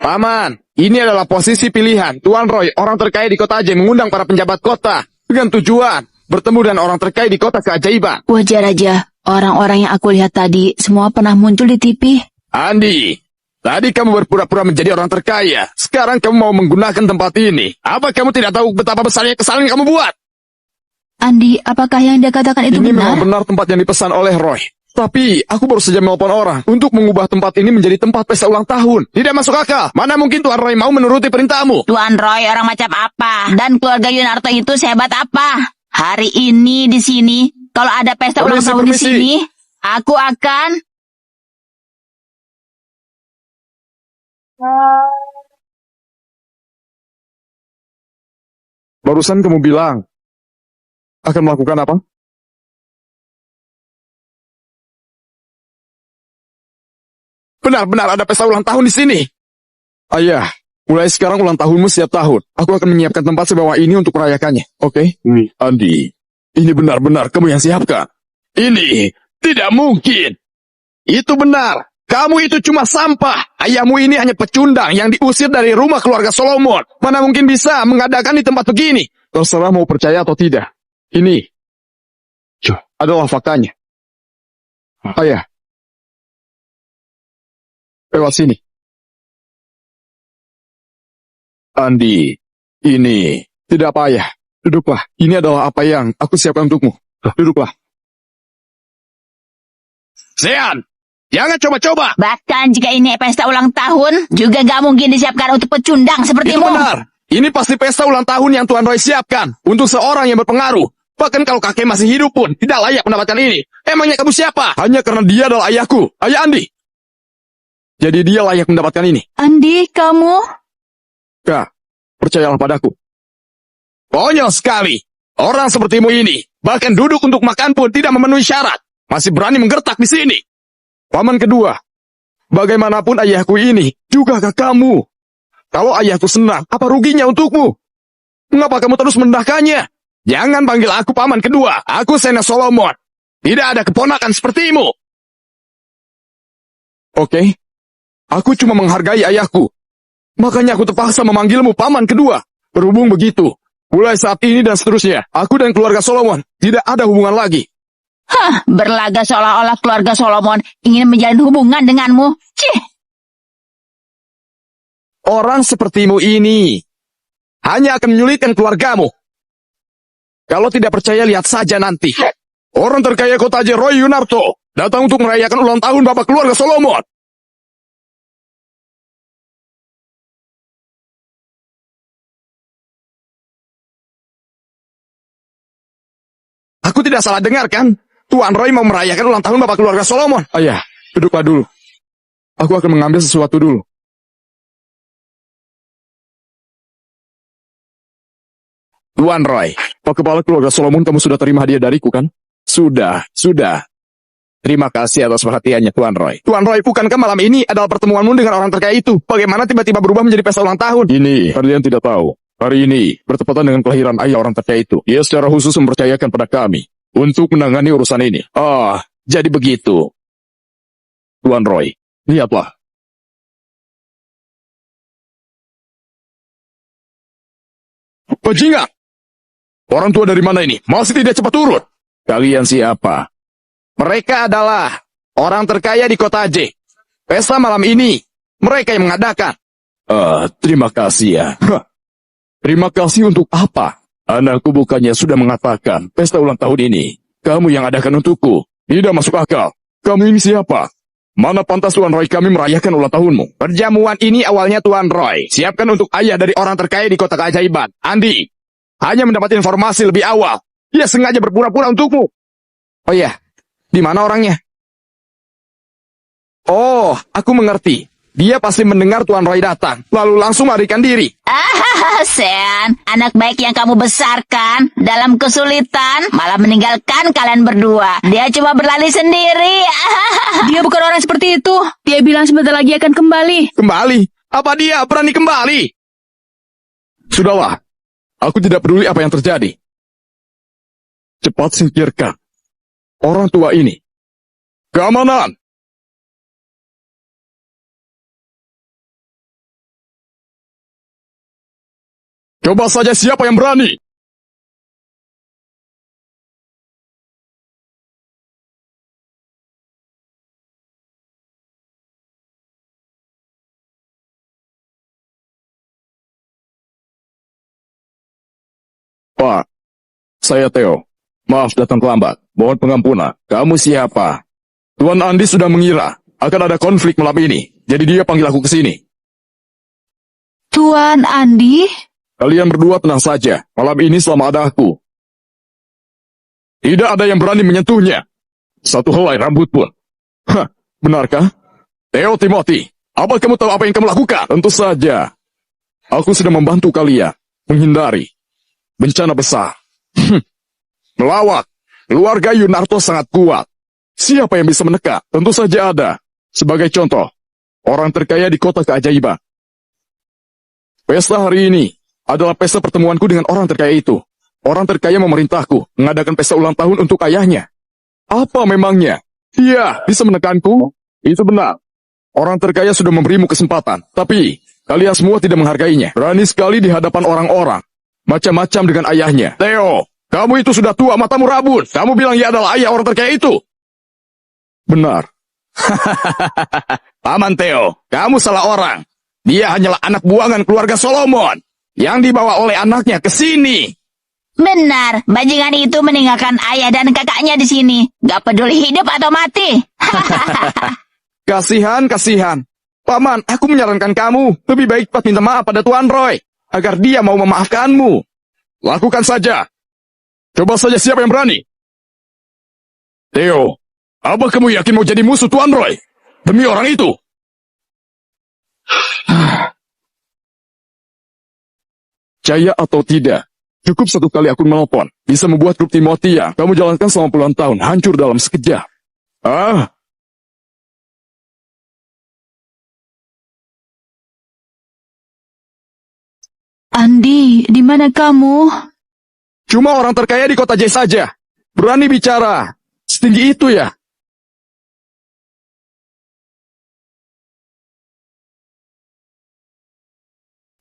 Paman, ini adalah posisi pilihan. Tuan Roy, orang terkaya di kota Ajay, mengundang para penjabat kota dengan tujuan bertemu dengan orang terkaya di kota keajaiban. Wajar aja. Orang-orang yang aku lihat tadi semua pernah muncul di TV. Andi, tadi kamu berpura-pura menjadi orang terkaya. Sekarang kamu mau menggunakan tempat ini. Apa kamu tidak tahu betapa besarnya kesalahan yang kamu buat? Andi, apakah yang dia katakan itu Ini benar? memang benar tempat yang dipesan oleh Roy. Tapi, aku baru saja menelpon orang untuk mengubah tempat ini menjadi tempat pesta ulang tahun. Tidak masuk akal. Mana mungkin Tuan Roy mau menuruti perintahmu? Tuan Roy orang macam apa? Dan keluarga Yunarto itu sehebat apa? Hari ini di sini, kalau ada pesta ulang tahun di sini, aku akan... Barusan kamu bilang akan melakukan apa? Benar-benar ada pesta ulang tahun di sini. Ayah, mulai sekarang ulang tahunmu setiap tahun. Aku akan menyiapkan tempat semewah ini untuk merayakannya. Oke? Andi, ini benar-benar kamu yang siapkan. Ini tidak mungkin. Itu benar. Kamu itu cuma sampah. Ayahmu ini hanya pecundang yang diusir dari rumah keluarga Solomon. Mana mungkin bisa mengadakan di tempat begini? Terserah mau percaya atau tidak. Ini adalah faktanya. Ayah, lewat sini. Andi, ini tidak apa ayah. Duduklah. Ini adalah apa yang aku siapkan untukmu. Duduklah. Sean, jangan coba-coba. Bahkan jika ini pesta ulang tahun, juga gak mungkin disiapkan untuk pecundang Itu sepertimu. benar. Ini pasti pesta ulang tahun yang Tuan Roy siapkan untuk seorang yang berpengaruh. Bahkan kalau kakek masih hidup pun tidak layak mendapatkan ini. Emangnya kamu siapa? Hanya karena dia adalah ayahku, ayah Andi. Jadi dia layak mendapatkan ini. Andi, kamu? Kak, percayalah padaku. Konyol sekali. Orang sepertimu ini, bahkan duduk untuk makan pun tidak memenuhi syarat. Masih berani menggertak di sini. Paman kedua, bagaimanapun ayahku ini juga kakakmu. Kalau ayahku senang, apa ruginya untukmu? Mengapa kamu terus merendahkannya? Jangan panggil aku paman kedua. Aku Sena Solomon. Tidak ada keponakan sepertimu. Oke. Aku cuma menghargai ayahku. Makanya aku terpaksa memanggilmu paman kedua. Berhubung begitu, mulai saat ini dan seterusnya, aku dan keluarga Solomon tidak ada hubungan lagi. Hah, berlaga seolah-olah keluarga Solomon ingin menjalin hubungan denganmu. Cih! Orang sepertimu ini hanya akan menyulitkan keluargamu. Kalau tidak percaya, lihat saja nanti. Orang terkaya kota Ajay, Roy Yunarto, datang untuk merayakan ulang tahun bapak keluarga Solomon. Aku tidak salah dengar, kan? Tuan Roy mau merayakan ulang tahun bapak keluarga Solomon. Ayah, duduklah dulu. Aku akan mengambil sesuatu dulu. Tuan Roy, Pak Kepala Keluarga Solomon, kamu sudah terima hadiah dariku, kan? Sudah. Terima kasih atas perhatiannya, Tuan Roy. Tuan Roy, bukankah malam ini adalah pertemuanmu dengan orang terkaya itu? Bagaimana tiba-tiba berubah menjadi pesta ulang tahun? Ini, kalian tidak tahu. Hari ini, bertepatan dengan kelahiran ayah orang terkaya itu. Dia secara khusus mempercayakan pada kami untuk menangani urusan ini. Jadi begitu. Tuan Roy, lihatlah. Bajingan! Orang tua dari mana ini? Masih tidak cepat turun. Kalian siapa? Mereka adalah orang terkaya di kota Ajay. Pesta malam ini, mereka yang mengadakan. Terima kasih ya. Terima kasih untuk apa? Anakku bukannya sudah mengatakan pesta ulang tahun ini kamu yang adakan untukku. Tidak masuk akal. Kamu ini siapa? Mana pantas Tuan Roy kami merayakan ulang tahunmu? Perjamuan ini awalnya Tuan Roy siapkan untuk ayah dari orang terkaya di kota keajaiban, Andi. Hanya mendapat informasi lebih awal. Dia sengaja berpura-pura untukmu. Oh iya, di mana orangnya? Oh, aku mengerti. Dia pasti mendengar Tuan Roy datang, lalu langsung melarikan diri. Sen, anak baik yang kamu besarkan dalam kesulitan malah meninggalkan kalian berdua. Dia cuma berlari sendiri. Dia bukan orang seperti itu. Dia bilang sebentar lagi akan kembali. Kembali? Apa dia berani kembali? Sudahlah, aku tidak peduli apa yang terjadi. Cepat singkirkan orang tua ini. Keamanan! Coba saja siapa yang berani. Pak, saya Theo. Maaf datang terlambat. Mohon pengampunan. Kamu siapa? Tuan Andi sudah mengira akan ada konflik malam ini. Jadi dia panggil aku ke sini. Tuan Andi? Kalian berdua tenang saja. Malam ini selama ada aku. Tidak ada yang berani menyentuhnya. Satu helai rambut pun. Hah, benarkah? Theo Timothy, apa kamu tahu apa yang kamu lakukan? Tentu saja. Aku sudah membantu kalian menghindari bencana besar. Melawat. Keluarga Yunarto sangat kuat. Siapa yang bisa menekan? Tentu saja ada. Sebagai contoh, orang terkaya di kota keajaiban. Pesta hari ini adalah pesta pertemuanku dengan orang terkaya itu. Orang terkaya memerintahku mengadakan pesta ulang tahun untuk ayahnya. Apa memangnya? Iya, bisa menekanku? Itu benar. Orang terkaya sudah memberimu kesempatan, tapi kalian semua tidak menghargainya. Berani sekali di hadapan orang-orang. Macam-macam dengan ayahnya. Theo, kamu itu sudah tua, matamu rabun. Kamu bilang ia adalah ayah orang terkaya itu. Benar. Paman Theo, kamu salah orang. Dia hanyalah anak buangan keluarga Solomon yang dibawa oleh anaknya ke sini. Benar, bajingan itu meninggalkan ayah dan kakaknya di sini. Gak peduli hidup atau mati. Kasihan. Paman, aku menyarankan kamu. Lebih baik cepat minta maaf pada Tuan Roy. Agar dia mau memaafkanmu. Lakukan saja. Coba saja siapa yang berani. Theo, apa kamu yakin mau jadi musuh Tuan Roy? Demi orang itu. Percaya atau tidak, cukup satu kali akun menelpon bisa membuat grup Timothy yang kamu jalankan selama puluhan tahun hancur dalam sekejap. Andi, di mana kamu? Cuma orang terkaya di kota J saja. Berani bicara. Setinggi itu ya.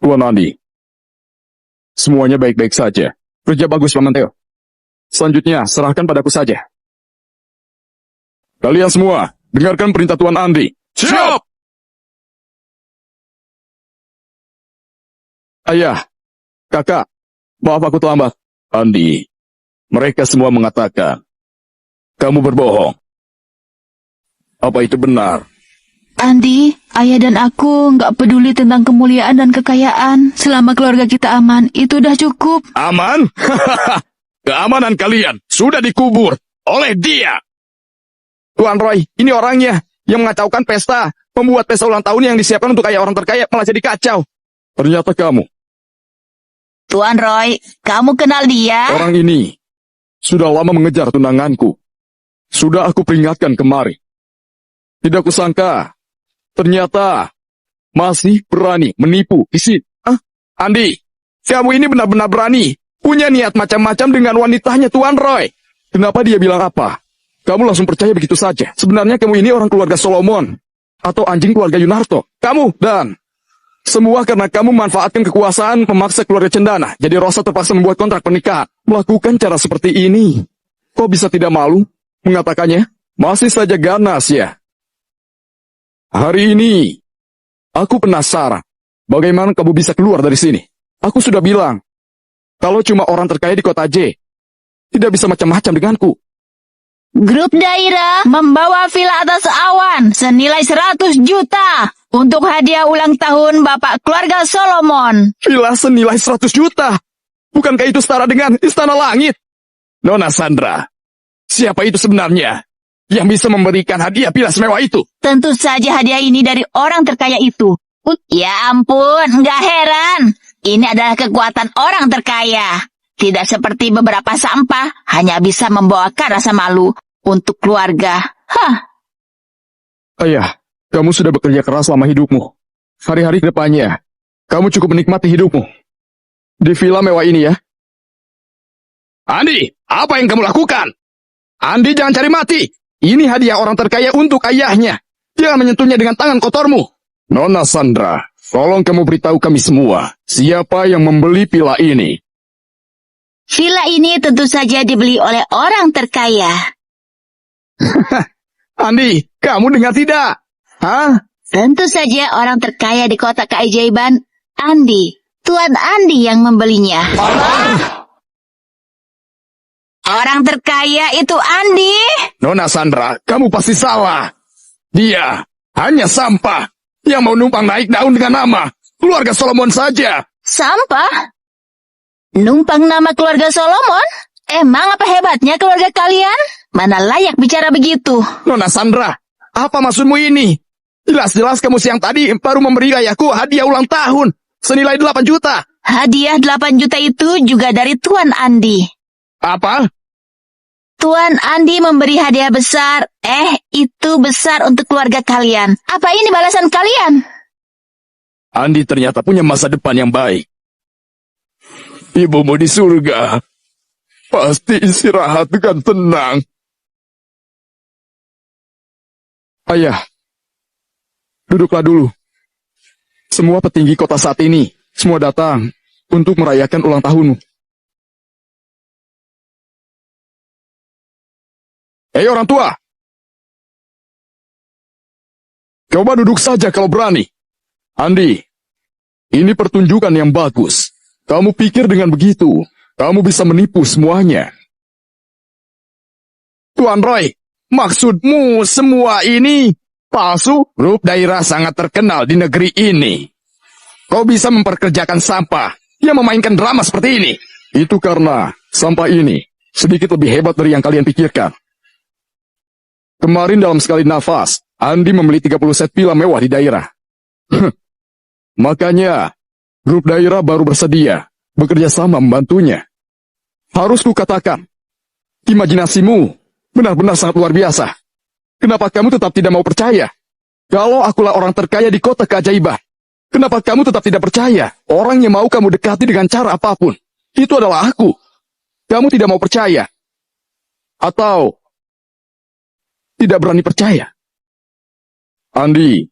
Tuan Andi. Semuanya baik-baik saja. Kerja bagus, Paman Theo. Selanjutnya, serahkan padaku saja. Kalian semua, dengarkan perintah Tuan Andi. Siap! Ayah, kakak, maaf aku terlambat. Andi, mereka semua mengatakan, kamu berbohong. Apa itu benar? Andi, ayah dan aku nggak peduli tentang kemuliaan dan kekayaan. Selama keluarga kita aman, itu udah cukup. Aman? Keamanan kalian sudah dikubur oleh dia. Tuan Roy, ini orangnya yang mengacaukan pesta. Membuat pesta ulang tahun yang disiapkan untuk ayah orang terkaya malah jadi kacau. Ternyata kamu. Tuan Roy, kamu kenal dia? Orang ini sudah lama mengejar tunanganku. Sudah aku peringatkan kemari. Tidak kusangka, ternyata masih berani menipu isi. Andi, kamu ini benar-benar berani. Punya niat macam-macam dengan wanitanya Tuan Roy. Kenapa dia bilang apa? Kamu langsung percaya begitu saja. Sebenarnya kamu ini orang keluarga Solomon. Atau anjing keluarga Yunarto. Kamu dan semua karena kamu memanfaatkan kekuasaan memaksa keluarga Cendana. Jadi Rosa terpaksa membuat kontrak pernikahan. Melakukan cara seperti ini. Kok bisa tidak malu mengatakannya? Masih saja ganas ya. Hari ini, aku penasaran. Bagaimana kamu bisa keluar dari sini? Aku sudah bilang. Kalau cuma orang terkaya di kota J, tidak bisa macam-macam denganku. Grup Daira membawa villa atas awan senilai 100 juta untuk hadiah ulang tahun Bapak keluarga Solomon. Villa senilai 100 juta. Bukankah itu setara dengan Istana Langit? Nona Sandra, siapa itu sebenarnya? yang bisa memberikan hadiah pila semewah itu? Tentu saja hadiah ini dari orang terkaya itu. Ya ampun, nggak heran. Ini adalah kekuatan orang terkaya. Tidak seperti beberapa sampah, hanya bisa membawakan rasa malu untuk keluarga. Ayah, kamu sudah bekerja keras selama hidupmu. Hari-hari ke depannya, kamu cukup menikmati hidupmu. Di villa mewah ini ya. Andi, apa yang kamu lakukan? Andi, jangan cari mati. Ini hadiah orang terkaya untuk ayahnya. Jangan menyentuhnya dengan tangan kotormu. Nona Sandra, tolong kamu beritahu kami semua, siapa yang membeli villa ini? Villa ini tentu saja dibeli oleh orang terkaya. Andi, kamu dengar tidak? Hah? Tentu saja orang terkaya di kota keajaiban, Andi. Tuan Andi yang membelinya. Orang terkaya itu Andi. Nona Sandra, kamu pasti salah. Dia hanya sampah yang mau numpang naik daun dengan nama keluarga Solomon saja. Sampah? Numpang nama keluarga Solomon? Emang apa hebatnya keluarga kalian? Mana layak bicara begitu? Nona Sandra, apa maksudmu ini? Jelas-jelas kamu siang tadi baru memberi ayahku hadiah ulang tahun senilai 8 juta. Hadiah 8 juta itu juga dari Tuan Andi. Apa? Tuan Andi memberi hadiah besar. Itu besar untuk keluarga kalian. Apa ini balasan kalian? Andi ternyata punya masa depan yang baik. Ibumu di surga pasti istirahat dengan tenang. Ayah, duduklah dulu. Semua petinggi kota saat ini, semua datang untuk merayakan ulang tahunmu. Hei orang tua, coba duduk saja kalau berani. Andi, ini pertunjukan yang bagus. Kamu pikir dengan begitu, kamu bisa menipu semuanya. Tuan Roy, maksudmu semua ini palsu? Grup daerah sangat terkenal di negeri ini. Kau bisa memperkerjakan sampah yang memainkan drama seperti ini. Itu karena sampah ini sedikit lebih hebat dari yang kalian pikirkan. Kemarin dalam sekali nafas, Andi membeli 30 set pila mewah di daerah. Makanya, grup daerah baru bersedia bekerja sama membantunya. Harus kukatakan, imajinasimu benar-benar sangat luar biasa. Kenapa kamu tetap tidak mau percaya? Kalau akulah orang terkaya di kota keajaiban, kenapa kamu tetap tidak percaya? Orang yang mau kamu dekati dengan cara apapun, itu adalah aku. Kamu tidak mau percaya? Atau tidak berani percaya? Andi,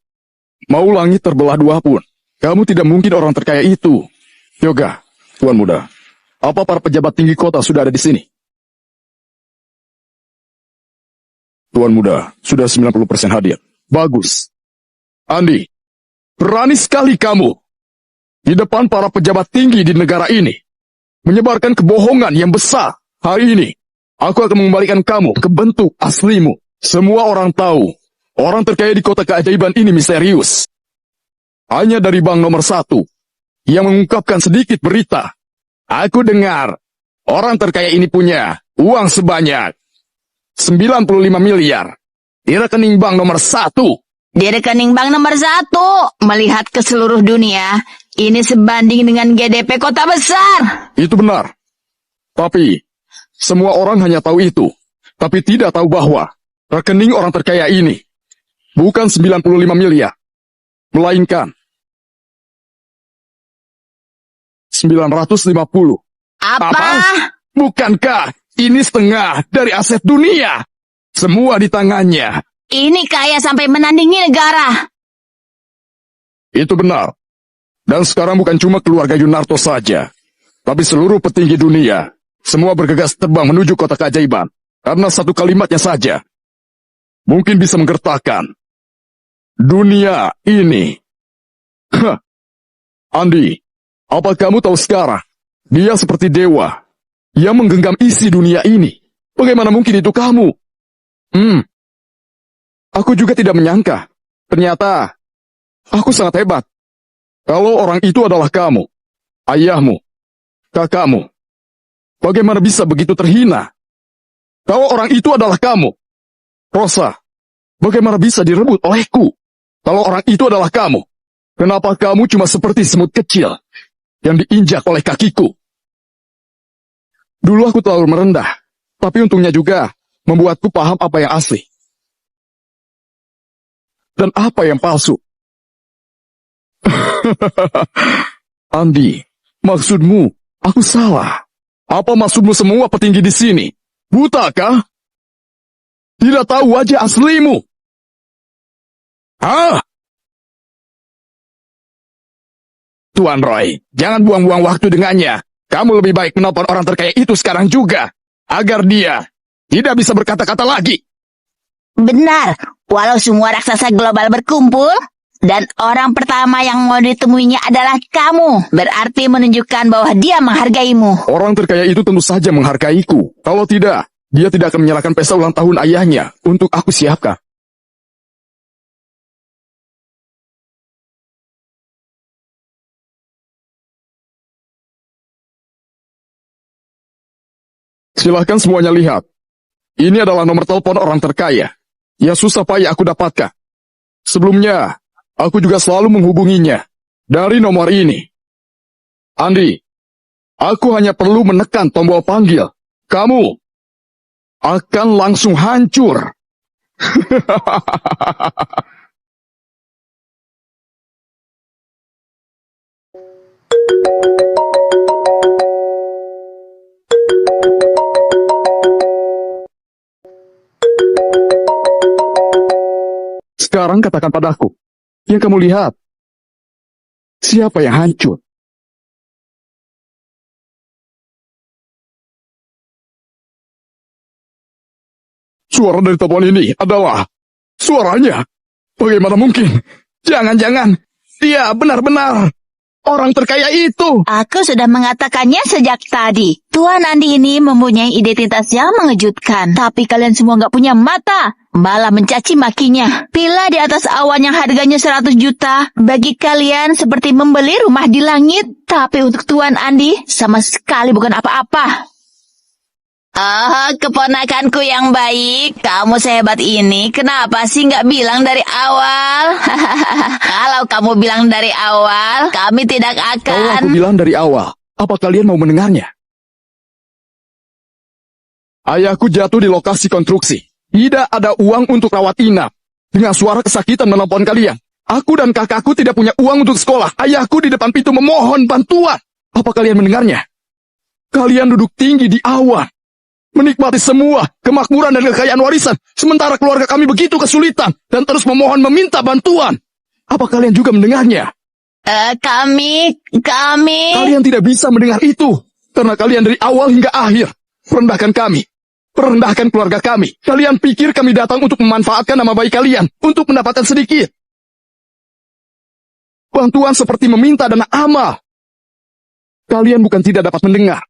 mau langit terbelah dua pun, kamu tidak mungkin orang terkaya itu. Yoga, Tuan Muda, apa para pejabat tinggi kota sudah ada di sini? Tuan Muda, sudah 90% hadir. Bagus. Andi, berani sekali kamu di depan para pejabat tinggi di negara ini menyebarkan kebohongan yang besar. Hari ini, aku akan mengembalikan kamu ke bentuk aslimu. Semua orang tahu, orang terkaya di kota keajaiban ini misterius. Hanya dari bank nomor 1 yang mengungkapkan sedikit berita. Aku dengar, orang terkaya ini punya uang sebanyak 95 miliar di rekening bank nomor 1. Di rekening bank nomor 1, melihat ke seluruh dunia, ini sebanding dengan GDP kota besar. Itu benar. Tapi, semua orang hanya tahu itu. Tapi tidak tahu bahwa rekening orang terkaya ini bukan 95 miliar, melainkan 950. Apa? Bukankah ini setengah dari aset dunia? Semua di tangannya. Ini kaya sampai menandingi negara. Itu benar. Dan sekarang bukan cuma keluarga Yunarto saja, tapi seluruh petinggi dunia, semua bergegas terbang menuju kota keajaiban. Karena satu kalimatnya saja, mungkin bisa menggertakkan dunia ini. Hah. Andi, apa kamu tahu sekarang? Dia seperti dewa yang menggenggam isi dunia ini. Bagaimana mungkin itu kamu? Aku juga tidak menyangka. Ternyata, aku sangat hebat. Kalau orang itu adalah kamu, ayahmu, kakakmu, bagaimana bisa begitu terhina? Kalau orang itu adalah kamu, Rosa, bagaimana bisa direbut olehku? Kalau orang itu adalah kamu, kenapa kamu cuma seperti semut kecil yang diinjak oleh kakiku? Dulu aku terlalu merendah, tapi untungnya juga membuatku paham apa yang asli dan apa yang palsu. Andi, maksudmu aku salah? Apa maksudmu semua petinggi di sini? Buta kah? Tidak tahu wajah aslimu? Hah? Tuan Roy, jangan buang-buang waktu dengannya. Kamu lebih baik menelpon orang terkaya itu sekarang juga, agar dia tidak bisa berkata-kata lagi. Benar, walau semua raksasa global berkumpul, dan orang pertama yang mau ditemuinya adalah kamu, berarti menunjukkan bahwa dia menghargaimu. Orang terkaya itu tentu saja menghargaiku. Kalau tidak, dia tidak akan menyalakan pesta ulang tahun ayahnya untuk aku siapkan. Silahkan semuanya lihat. Ini adalah nomor telepon orang terkaya yang susah payah aku dapatkan. Sebelumnya, aku juga selalu menghubunginya dari nomor ini. Andi, aku hanya perlu menekan tombol panggil. Kamu akan langsung hancur. Sekarang katakan padaku, yang kamu lihat, siapa yang hancur? Suara dari telepon ini adalah suaranya. Bagaimana mungkin? Jangan-jangan dia benar-benar orang terkaya itu. Aku sudah mengatakannya sejak tadi. Tuan Andi ini mempunyai identitas yang mengejutkan. Tapi kalian semua nggak punya mata. Malah mencaci makinya. Pila di atas awan yang harganya 100 juta. Bagi kalian seperti membeli rumah di langit. Tapi untuk Tuan Andi sama sekali bukan apa-apa. Oh, keponakanku yang baik, kamu sehebat ini, kenapa sih nggak bilang dari awal? Kalau kamu bilang dari awal, kami tidak Kalau aku akan... bilang dari awal, apa kalian mau mendengarnya? Ayahku jatuh di lokasi konstruksi. Tidak ada uang untuk rawat inap. Dengan suara kesakitan menelpon kalian. Aku dan kakakku tidak punya uang untuk sekolah. Ayahku di depan pintu memohon bantuan. Apa kalian mendengarnya? Kalian duduk tinggi di awan. Menikmati semua kemakmuran dan kekayaan warisan. Sementara keluarga kami begitu kesulitan. Dan terus memohon meminta bantuan. Apa kalian juga mendengarnya? Kami... Kalian tidak bisa mendengar itu. Karena kalian dari awal hingga akhir merendahkan kami. Merendahkan keluarga kami. Kalian pikir kami datang untuk memanfaatkan nama baik kalian. Untuk mendapatkan sedikit bantuan seperti meminta dana amal. Kalian bukan tidak dapat mendengar.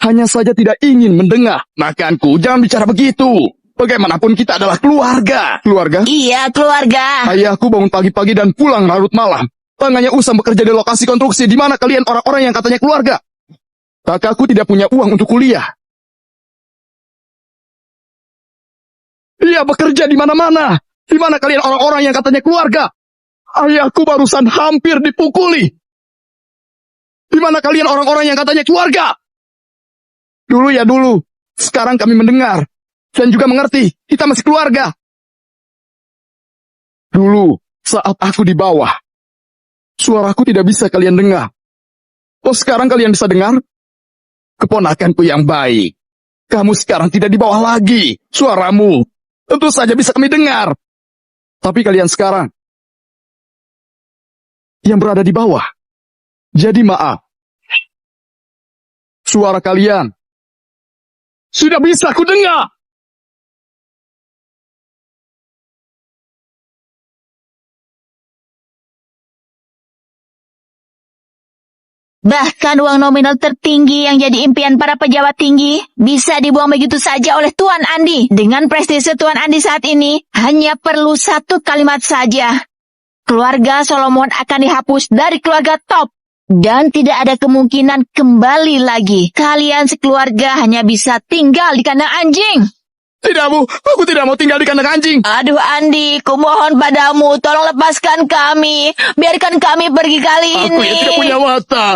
Hanya saja tidak ingin mendengar. Makanku, jangan bicara begitu. Bagaimanapun kita adalah keluarga. Keluarga? Iya, keluarga. Ayahku bangun pagi-pagi dan pulang larut malam. Tangannya usang bekerja di lokasi konstruksi. Di mana kalian orang-orang yang katanya keluarga? Kakakku tidak punya uang untuk kuliah. Ia bekerja di mana-mana. Di mana kalian orang-orang yang katanya keluarga? Ayahku barusan hampir dipukuli. Di mana kalian orang-orang yang katanya keluarga? Dulu ya dulu. Sekarang kami mendengar. Dan juga mengerti. Kita masih keluarga. Dulu, saat aku di bawah. Suaraku tidak bisa kalian dengar. Oh, sekarang kalian bisa dengar? Keponakanku yang baik. Kamu sekarang tidak di bawah lagi. Suaramu tentu saja bisa kami dengar. Tapi kalian sekarang yang berada di bawah. Jadi maaf. Suara kalian sudah bisa ku dengar. Bahkan uang nominal tertinggi yang jadi impian para pejabat tinggi bisa dibuang begitu saja oleh Tuan Andi. Dengan prestise Tuan Andi saat ini, hanya perlu satu kalimat saja. Keluarga Solomon akan dihapus dari keluarga top. Dan tidak ada kemungkinan kembali lagi. Kalian sekeluarga hanya bisa tinggal di kandang anjing. Tidak, Bu. Aku tidak mau tinggal di kandang anjing. Aduh Andi, kumohon padamu, tolong lepaskan kami. Biarkan kami pergi kali Aku ini. yang tidak punya mata.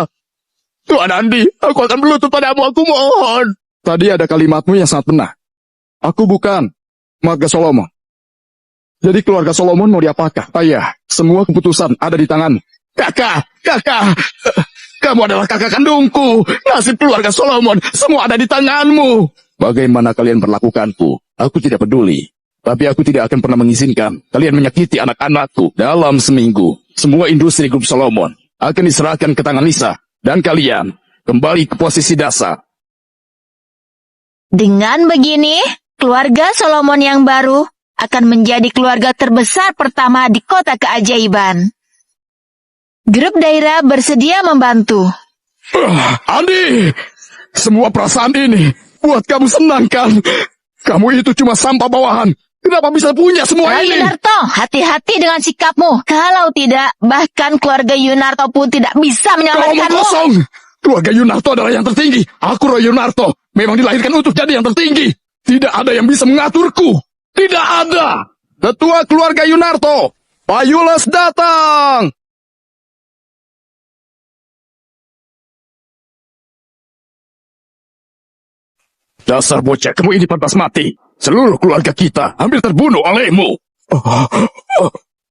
Tuan Andi, aku akan berlutut padamu, aku mohon. Tadi ada kalimatmu yang sangat benar. Aku bukan marga Solomon. Jadi keluarga Solomon mau diapakah? Ayah, semua keputusan ada di tanganmu. Kakak, kamu adalah kakak kandungku. Nasib keluarga Solomon, semua ada di tanganmu. Bagaimana kalian perlakukanku? Aku tidak peduli. Tapi aku tidak akan pernah mengizinkan kalian menyakiti anak-anakku. Dalam seminggu, semua industri grup Solomon akan diserahkan ke tangan Lisa. Dan kalian kembali ke posisi dasar. Dengan begini, keluarga Solomon yang baru akan menjadi keluarga terbesar pertama di kota keajaiban. Grup Daira bersedia membantu. Andi, semua perasaan ini buat kamu senang kan? Kamu itu cuma sampah bawahan. Kenapa bisa punya semua ini? Yunarto, hati-hati dengan sikapmu. Kalau tidak, bahkan keluarga Yunarto pun tidak bisa Kamu menyelamatkanmu. kosong. Keluarga Yunarto adalah yang tertinggi. Aku Roy Yunarto. Memang dilahirkan untuk jadi yang tertinggi. Tidak ada yang bisa mengaturku. Tidak ada. Ketua keluarga Yunarto, Pak Yules datang. Dasar bocah, kamu ini pantas mati. Seluruh keluarga kita hampir terbunuh olehmu.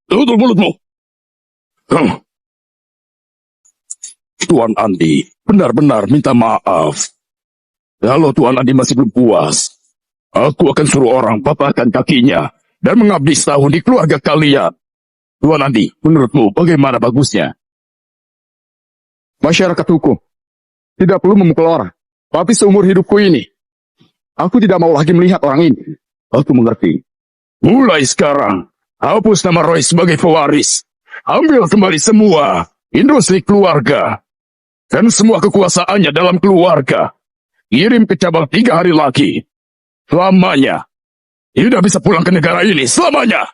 Tutup mulutmu. Tuan Andi, benar-benar minta maaf. Kalau Tuan Andi masih belum puas, aku akan suruh orang patahkan kakinya dan mengabdi setahun di keluarga kalian. Tuan Andi, menurutmu bagaimana bagusnya? Masyarakat hukum tidak perlu memukul orang, tapi seumur hidupku ini, aku tidak mau lagi melihat orang ini. Aku mengerti. Mulai sekarang, hapus nama Roy sebagai pewaris. Ambil kembali semua industri keluarga dan semua kekuasaannya dalam keluarga. Kirim ke cabang 3 hari lagi. Selamanya. Tidak bisa pulang ke negara ini. Selamanya.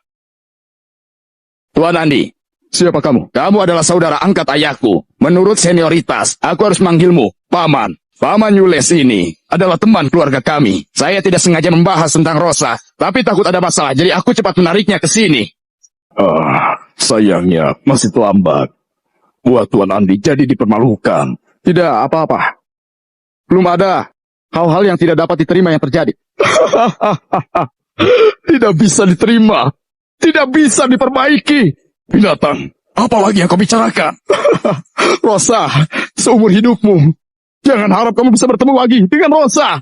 Tuan Andi, siapa kamu? Kamu adalah saudara angkat ayahku. Menurut senioritas, aku harus manggilmu Paman. Paman Yules ini adalah teman keluarga kami. Saya tidak sengaja membahas tentang Rosa, tapi takut ada masalah, jadi aku cepat menariknya ke sini. Sayangnya masih terlambat. Buat Tuan Andi jadi dipermalukan. Tidak apa-apa. Belum ada hal-hal yang tidak dapat diterima yang terjadi. Tidak bisa diterima. Tidak bisa diperbaiki. Binatang, apalagi yang kau bicarakan? Rosa, seumur hidupmu, jangan harap kamu bisa bertemu lagi dengan Rosa.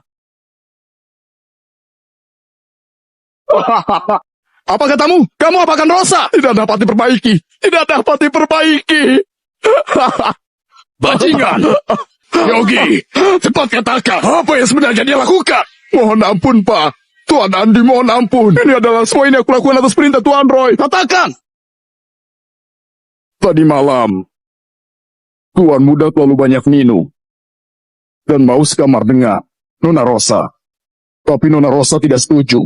Apa katamu? Kamu apakan Rosa? Tidak dapat diperbaiki. Tidak dapat diperbaiki. Bajingan. Yogi, cepat katakan apa yang sebenarnya dia lakukan. Mohon ampun, Pak. Tuan Andi, mohon ampun. Ini adalah semua ini aku lakukan atas perintah Tuan Roy. Katakan. Tadi malam, Tuan Muda terlalu banyak minum dan mau sekamar dengan Nona Rosa. Tapi Nona Rosa tidak setuju.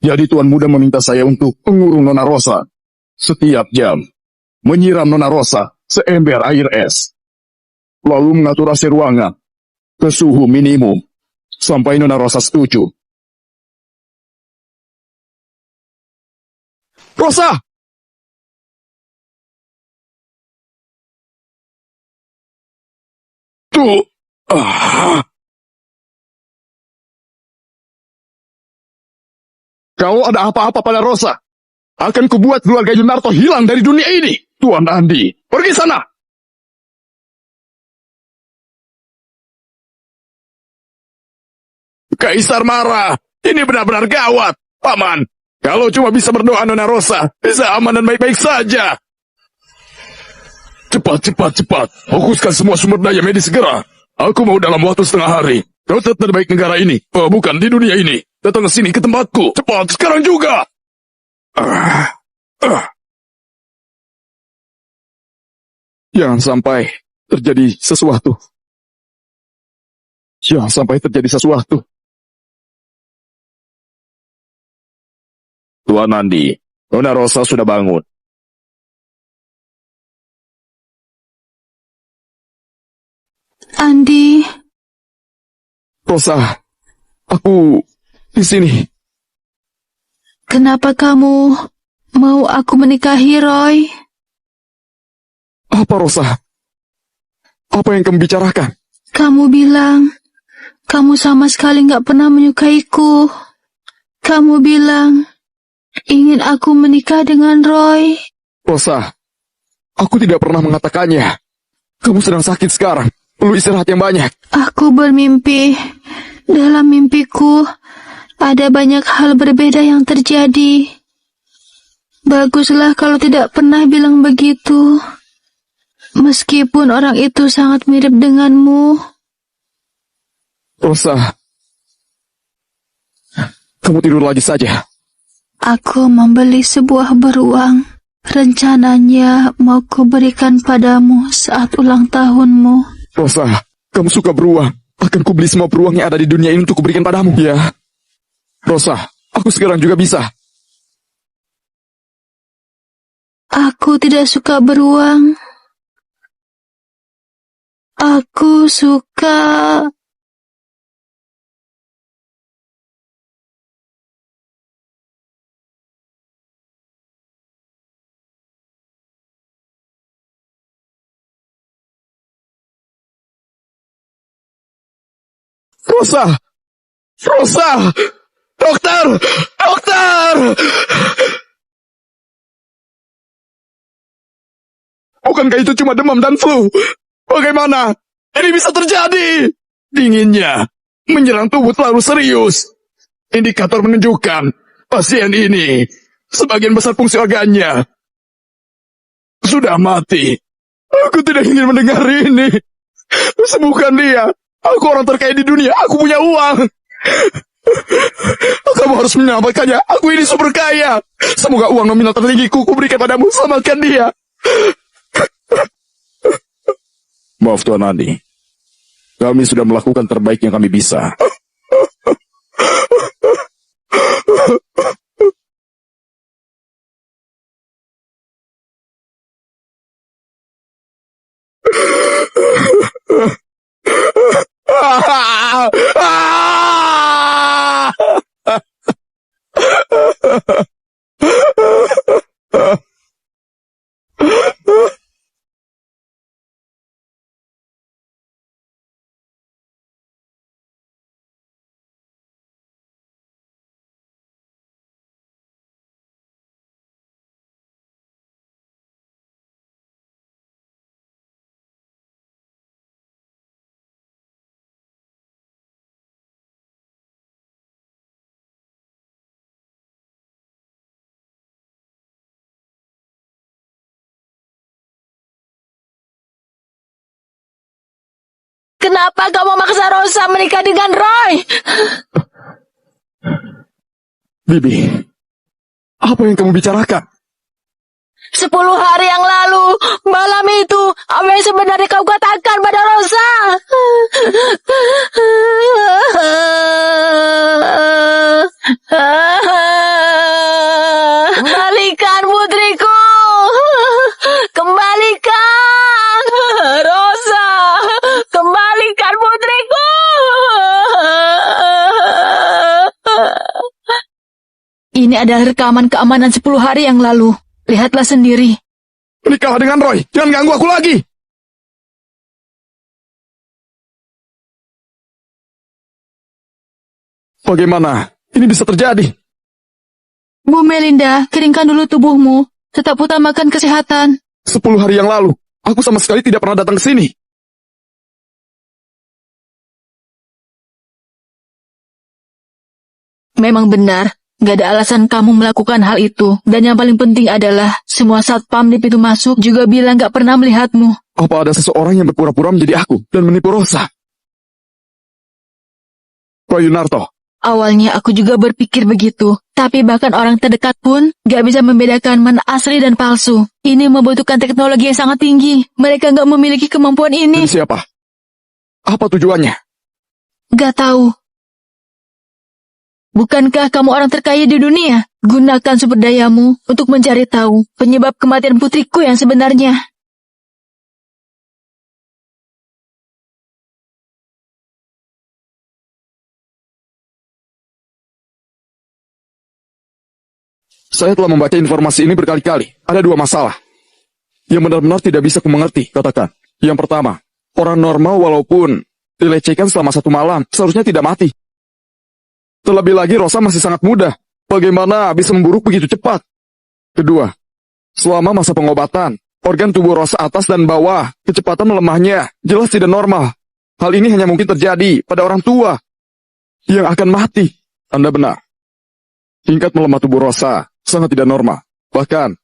Jadi Tuan Muda meminta saya untuk mengurung Nona Rosa setiap jam. Menyiram Nona Rosa seember air es. Lalu mengatur AC ruangan ke suhu minimum sampai Nona Rosa setuju. Rosa! Tuh! Kalau ada apa-apa pada Rosa, akan kubuat keluarga Yunarto hilang dari dunia ini. Tuan Andi, pergi sana! Kaisar marah. Ini benar-benar gawat. Paman, kalau cuma bisa berdoa Nona Rosa, bisa aman dan baik-baik saja. Cepat. Fokuskan semua sumber daya medis segera. Aku mau dalam waktu setengah hari. Dokter terbaik negara ini. Oh, bukan, di dunia ini. Datang ke sini, ke tempatku. Cepat, sekarang juga. Jangan sampai terjadi sesuatu. Jangan sampai terjadi sesuatu. Tuan Andi, Nona Rosa sudah bangun. Andi. Rosa, aku di sini. Kenapa kamu mau aku menikahi, Roy? Apa, Rosa? Apa yang kamu bicarakan? Kamu bilang kamu sama sekali nggak pernah menyukaiku. Kamu bilang ingin aku menikah dengan Roy. Rosa, aku tidak pernah mengatakannya. Kamu sedang sakit sekarang. Perlu istirahat yang banyak. Aku bermimpi. Dalam mimpiku, ada banyak hal berbeda yang terjadi. Baguslah kalau tidak pernah bilang begitu. Meskipun orang itu sangat mirip denganmu. Rosa, kamu tidur lagi saja. Aku membeli sebuah beruang. Rencananya mau kuberikan padamu saat ulang tahunmu. Rosa, kamu suka beruang. Akan kubeli semua beruang yang ada di dunia ini untuk kuberikan padamu. Ya. Rosa, aku sekarang juga bisa. Aku tidak suka beruang. Aku suka... Rosa! Rosa! Dokter! Dokter! Bukankah itu cuma demam dan flu? Bagaimana? Ini bisa terjadi. Dinginnya menyerang tubuh terlalu serius. Indikator menunjukkan pasien ini sebagian besar fungsi organnya sudah mati. Aku tidak ingin mendengar ini. Sembuhkan dia. Aku orang terkaya di dunia. Aku punya uang. Kamu harus menyelamatkannya. Aku ini super kaya. Semoga uang nominal tertinggiku kuberikan padamu. Selamatkan dia. Maaf Tuan Andi. Kami sudah melakukan terbaik yang kami bisa. Kenapa kau memaksa Rosa menikah dengan Roy? Bibi, apa yang kamu bicarakan? 10 hari yang lalu, malam itu, apa yang sebenarnya kau katakan pada Rosa? Kembalikan putriku! Kembalikan! Rosa! Kembalikan putriku! Ini adalah rekaman keamanan 10 hari yang lalu. Lihatlah sendiri. Menikah dengan Roy. Jangan ganggu aku lagi. Bagaimana? Ini bisa terjadi. Bu Melinda, keringkan dulu tubuhmu. Tetap utamakan kesehatan. 10 hari yang lalu, aku sama sekali tidak pernah datang ke sini. Memang benar, gak ada alasan kamu melakukan hal itu. Dan yang paling penting adalah, semua satpam di pintu masuk juga bilang gak pernah melihatmu. Apa ada seseorang yang berpura-pura menjadi aku dan menipu Rosa? Roy Yunarto, Awalnya aku juga berpikir begitu. Tapi bahkan orang terdekat pun gak bisa membedakan mana asli dan palsu. Ini membutuhkan teknologi yang sangat tinggi. Mereka gak memiliki kemampuan ini. ini siapa? Apa tujuannya? Gak tahu. Bukankah kamu orang terkaya di dunia? Gunakan sumber dayamu untuk mencari tahu penyebab kematian putriku yang sebenarnya. Saya telah membaca informasi ini berkali-kali. Ada dua masalah yang benar-benar tidak bisa kumengerti. Katakan. Yang pertama, orang normal walaupun dilecehkan selama 1 malam, seharusnya tidak mati. Terlebih lagi Rosa masih sangat muda. Bagaimana bisa memburuk begitu cepat? Kedua, selama masa pengobatan, organ tubuh Rosa atas dan bawah, kecepatan melemahnya jelas tidak normal. Hal ini hanya mungkin terjadi pada orang tua yang akan mati. Anda benar. Tingkat melemah tubuh Rosa sangat tidak normal. Bahkan,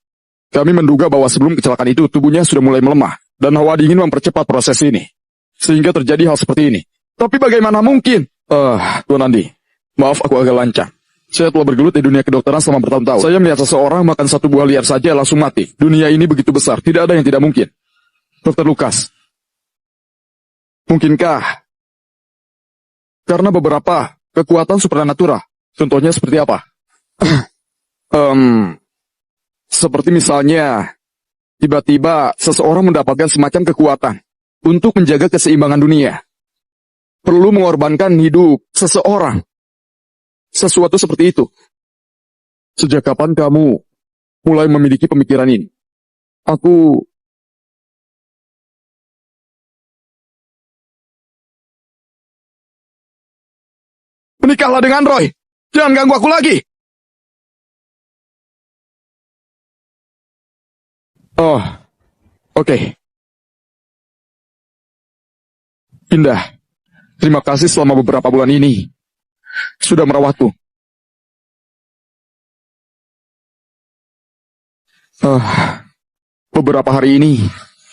kami menduga bahwa sebelum kecelakaan itu tubuhnya sudah mulai melemah dan hawa dingin mempercepat proses ini. Sehingga terjadi hal seperti ini. Tapi bagaimana mungkin? Tuan Andi, maaf aku agak lancang. Saya telah bergelut di dunia kedokteran selama bertahun-tahun. Saya melihat seseorang makan 1 buah liar saja langsung mati. Dunia ini begitu besar, tidak ada yang tidak mungkin. Dr. Lukas, mungkinkah karena beberapa kekuatan supranatural? Contohnya seperti apa? Seperti misalnya, tiba-tiba seseorang mendapatkan semacam kekuatan untuk menjaga keseimbangan dunia. Perlu mengorbankan hidup seseorang. Sesuatu seperti itu. Sejak kapan kamu mulai memiliki pemikiran ini? Aku... Menikahlah dengan Roy. Jangan ganggu aku lagi. Oh, oke. Indah, terima kasih selama beberapa bulan ini sudah merawatku. Beberapa hari ini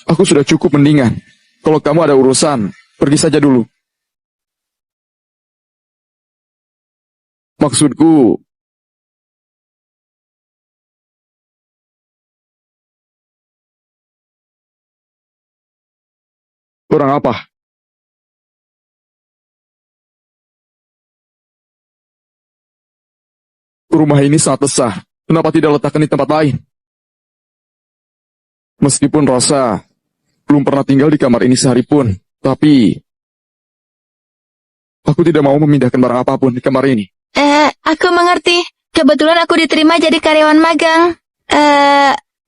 aku sudah cukup mendingan. Kalau kamu ada urusan, pergi saja dulu. Maksudku, kurang apa? Rumah ini sangat besar. Kenapa tidak letakkan di tempat lain? Meskipun Rosa belum pernah tinggal di kamar ini sehari pun, tapi aku tidak mau memindahkan barang apapun di kamar ini. Aku mengerti. Kebetulan aku diterima jadi karyawan magang.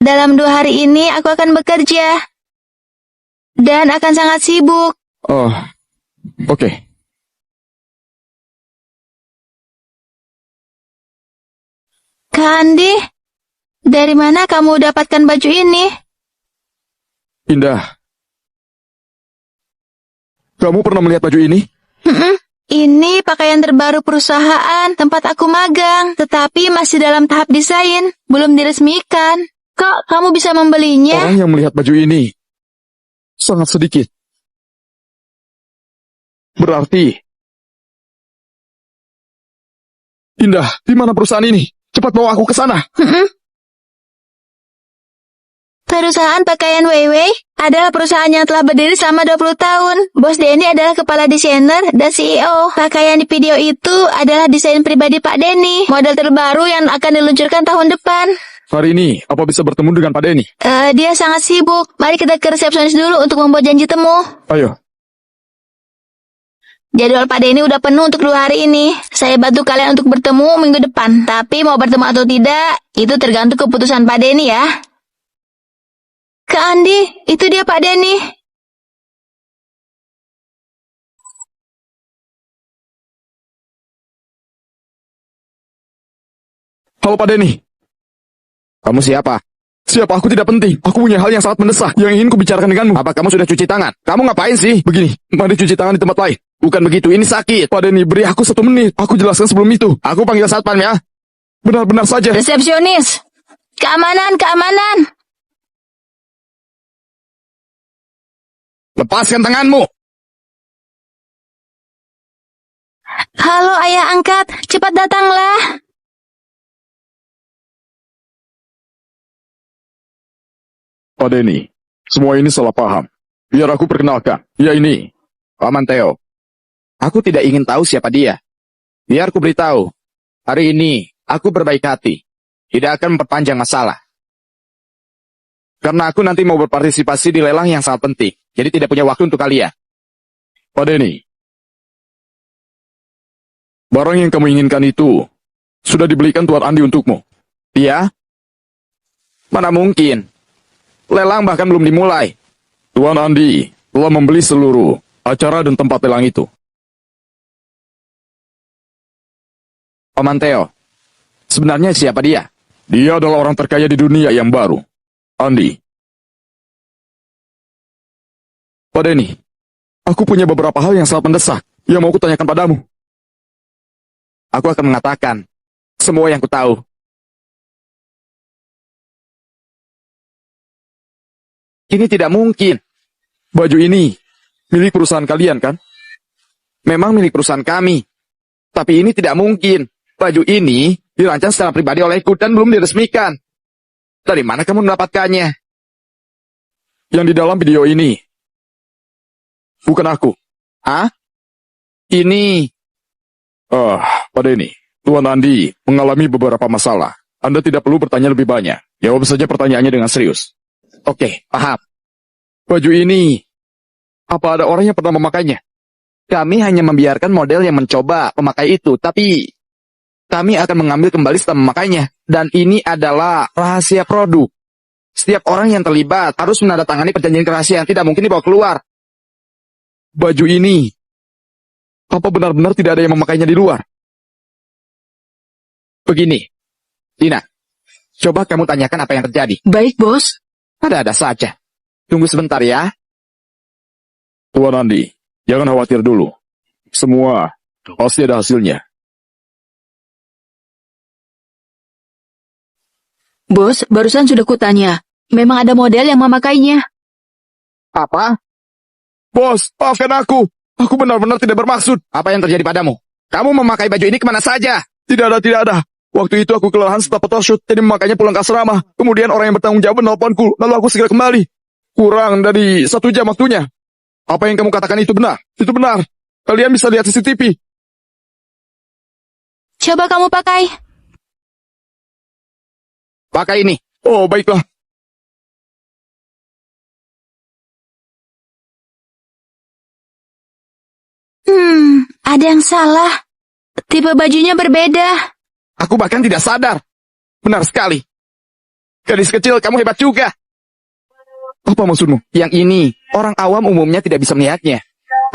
Dalam 2 hari ini aku akan bekerja. Dan akan sangat sibuk. Oh, oke. Kak Andi, dari mana kamu dapatkan baju ini? Indah, kamu pernah melihat baju ini? Ini pakaian terbaru perusahaan tempat aku magang, tetapi masih dalam tahap desain, belum diresmikan. Kok kamu bisa membelinya? Orang yang melihat baju ini sangat sedikit. Berarti, Indah, di mana perusahaan ini? Cepat bawa aku ke sana. Perusahaan pakaian Weiwei adalah perusahaan yang telah berdiri selama 20 tahun. Bos Denny adalah kepala desainer dan CEO. Pakaian di video itu adalah desain pribadi Pak Denny. Model terbaru yang akan diluncurkan tahun depan. Hari ini, apa bisa bertemu dengan Pak Denny? Dia sangat sibuk. Mari kita ke resepsionis dulu untuk membuat janji temu. Ayo. Jadwal Pak Denny udah penuh untuk 2 hari ini. Saya bantu kalian untuk bertemu minggu depan. Tapi mau bertemu atau tidak, itu tergantung keputusan Pak Denny ya. Kak Andi, itu dia Pak Denny. Halo Pak Denny. Kamu siapa? Siapa? Aku tidak penting. Aku punya hal yang sangat mendesak yang ingin kubicarakan denganmu. Apa kamu sudah cuci tangan? Kamu ngapain sih? Begini, mari cuci tangan di tempat lain. Bukan begitu, ini sakit. Pak Denny, beri aku 1 menit. Aku jelaskan sebelum itu. Aku panggil satpam ya. Benar-benar saja. Resepsionis. Keamanan, keamanan. Lepaskan tanganmu. Halo ayah angkat, cepat datanglah. Pak Denny, semua ini salah paham. Biar aku perkenalkan. Ya ini, Paman Theo. Aku tidak ingin tahu siapa dia. Biar aku beritahu. Hari ini, aku berbaik hati. Tidak akan memperpanjang masalah. Karena aku nanti mau berpartisipasi di lelang yang sangat penting. Jadi tidak punya waktu untuk kalian. Pak Denny, barang yang kamu inginkan itu sudah dibelikan Tuan Andi untukmu. Dia? Mana mungkin. Lelang bahkan belum dimulai. Tuan Andi telah membeli seluruh acara dan tempat lelang itu. Paman Theo, sebenarnya siapa dia? Dia adalah orang terkaya di dunia yang baru. Andi. Pak Denny, aku punya beberapa hal yang sangat mendesak yang mau kutanyakan padamu. Aku akan mengatakan semua yang kutahu. Ini tidak mungkin. Baju ini milik perusahaan kalian, kan? Memang milik perusahaan kami. Tapi ini tidak mungkin. Baju ini dirancang secara pribadi olehku dan belum diresmikan. Dari mana kamu mendapatkannya? Yang di dalam video ini. Bukan aku. Hah? Ini. Pak Denny, Tuan Andi mengalami beberapa masalah. Anda tidak perlu bertanya lebih banyak. Jawab saja pertanyaannya dengan serius. Oke, paham. Baju ini, apa ada orang yang pernah memakainya? Kami hanya membiarkan model yang mencoba memakai itu, tapi kami akan mengambil kembali setelah memakainya. Dan ini adalah rahasia produk. Setiap orang yang terlibat harus menandatangani perjanjian kerahasiaan, tidak mungkin dibawa keluar. Baju ini, apa benar-benar tidak ada yang memakainya di luar? Begini, Dina, coba kamu tanyakan apa yang terjadi. Baik, Bos. Ada-ada saja. Tunggu sebentar ya. Tuan Andi, jangan khawatir dulu. Semua pasti ada hasilnya. Bos, barusan sudah kutanya. Memang ada model yang memakainya. Apa? Bos, maafkan aku. Aku benar-benar tidak bermaksud. Apa yang terjadi padamu? Kamu memakai baju ini kemana saja? Tidak ada. Waktu itu aku kelelahan setelah photoshoot, jadi memakainya pulang ke asrama. Kemudian orang yang bertanggung jawab menelponku, lalu aku segera kembali. Kurang dari 1 jam waktunya. Apa yang kamu katakan itu benar? Itu benar. Kalian bisa lihat CCTV. Coba kamu pakai. Pakai ini. Oh, baiklah. Ada yang salah. Tipe bajunya berbeda. Aku bahkan tidak sadar. Benar sekali. Gadis kecil, kamu hebat juga. Apa maksudmu? Yang ini, orang awam umumnya tidak bisa melihatnya.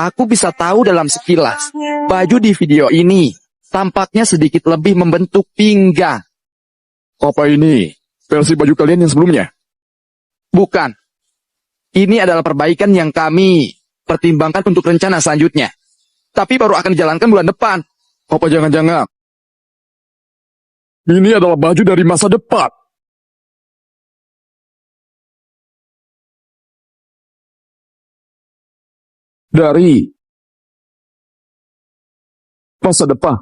Aku bisa tahu dalam sekilas. Baju di video ini tampaknya sedikit lebih membentuk pinggang. Apa ini versi baju kalian yang sebelumnya? Bukan. Ini adalah perbaikan yang kami pertimbangkan untuk rencana selanjutnya. Tapi baru akan dijalankan bulan depan. Apa jangan-jangan ini adalah baju dari masa depan? Dari masa depan.